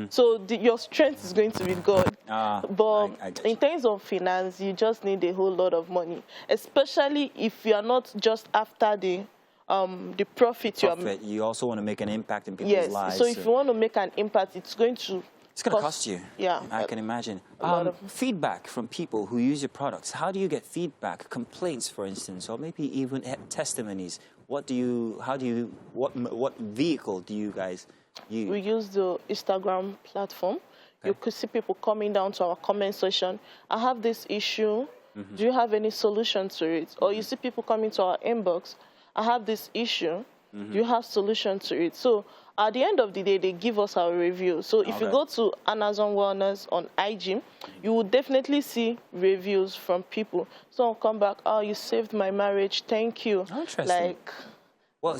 So your strength is going to be God. But in terms of finance, you just need a whole lot of money, especially if you are not just after the profit. You also want to make an impact in people's lives. So if you want to make an impact, it's going to cost you. Yeah. I can imagine. Feedback from people who use your products. How do you get feedback? Complaints, for instance, or maybe even testimonies. What vehicle do you guys use? We use the Instagram platform. You could see people coming down to our comment section. I have this issue. Do you have any solution to it? Or you see people coming to our inbox. I have this issue. Do you have solution to it? So at the end of the day, they give us our review. So if you go to Amazon Wellness on IG, you will definitely see reviews from people. Someone come back, oh, you saved my marriage, thank you. Oh, interesting. Like, well,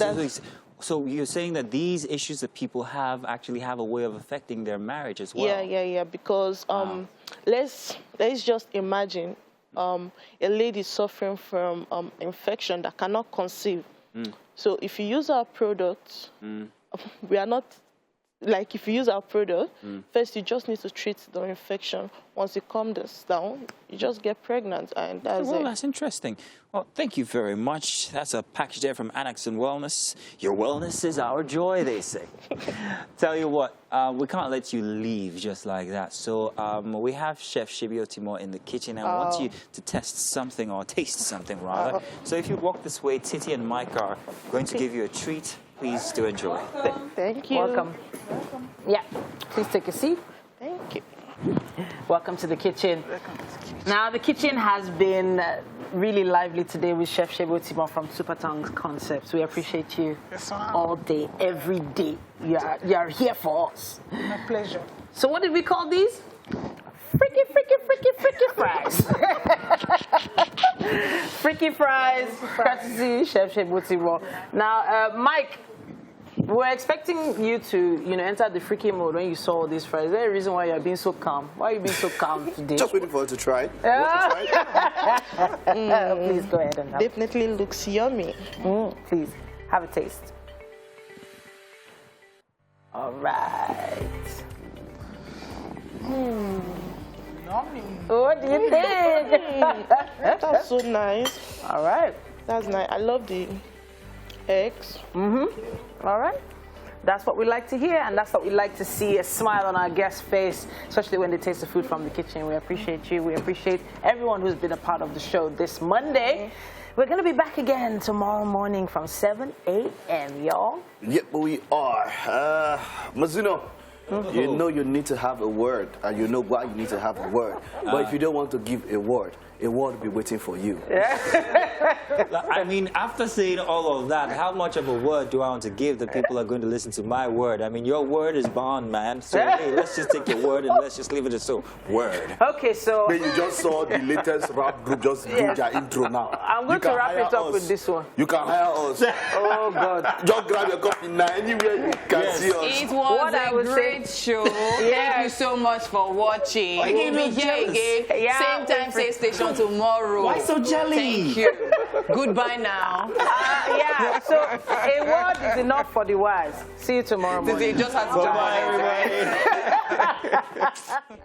so you're saying that these issues that people have actually have a way of affecting their marriage as well? Yeah. Because let's just imagine a lady suffering from infection that cannot conceive. So if you use our product, we are not, like if you use our product, first you just need to treat the infection. Once it calms down, you just get pregnant, and that's it. That's interesting. Well, thank you very much. That's a package there from Annex and Wellness. Your wellness is our joy, they say. Tell you what, we can't let you leave just like that. So we have Chef Shibio Timor in the kitchen. I want you to test something, or taste something rather. So if you walk this way, Titi and Mike are going to give you a treat. Please do enjoy. Thank you. Welcome. Yeah, please take a seat. Thank you. Welcome to the kitchen. Now, the kitchen has been really lively today with Chef Shibio Timor from Super Tongues Concepts. We appreciate you all day, every day. You are here for us. My pleasure. So what did we call these? Freaky fries. Freaky fries, courtesy Chef Shibio Timor. Now, Mike, we're expecting you to, enter the freaky mode when you saw all these fries. Is there a reason why you're being so calm? Why are you being so calm today? Just waiting for her to try. Please go ahead and have it. Definitely looks yummy. Please, have a taste. All right. Yummy. What do you think? That's so nice. All right. That's nice. I love the eggs. All right. That's what we like to hear, and that's what we like to see, a smile on our guest's face, especially when they taste the food from the kitchen. We appreciate you. We appreciate everyone who's been a part of the show this Monday. We're going to be back again tomorrow morning from 7 a.m., y'all. Yep, we are. Mazuno, you know you need to have a word, and you know why you need to have a word. But if you don't want to give a word will be waiting for you. I mean, after saying all of that, how much of a word do I want to give that people are going to listen to my word? I mean, your word is bond, man. So, hey, let's just take your word and let's just leave it as so. Word. Okay, so... Then you just saw the latest rap group just do their intro now. I'm going to wrap it up with this one. You can hire us. Oh, God. Just grab your coffee now. Anywhere you can see us. It was a great show. Thank you so much for watching. We'll be here again. Same time, same station. for tomorrow. Why so jelly? Thank you. Goodbye now. Yeah, so a word is enough for the wise. See you tomorrow morning. They just have to Bye, everybody.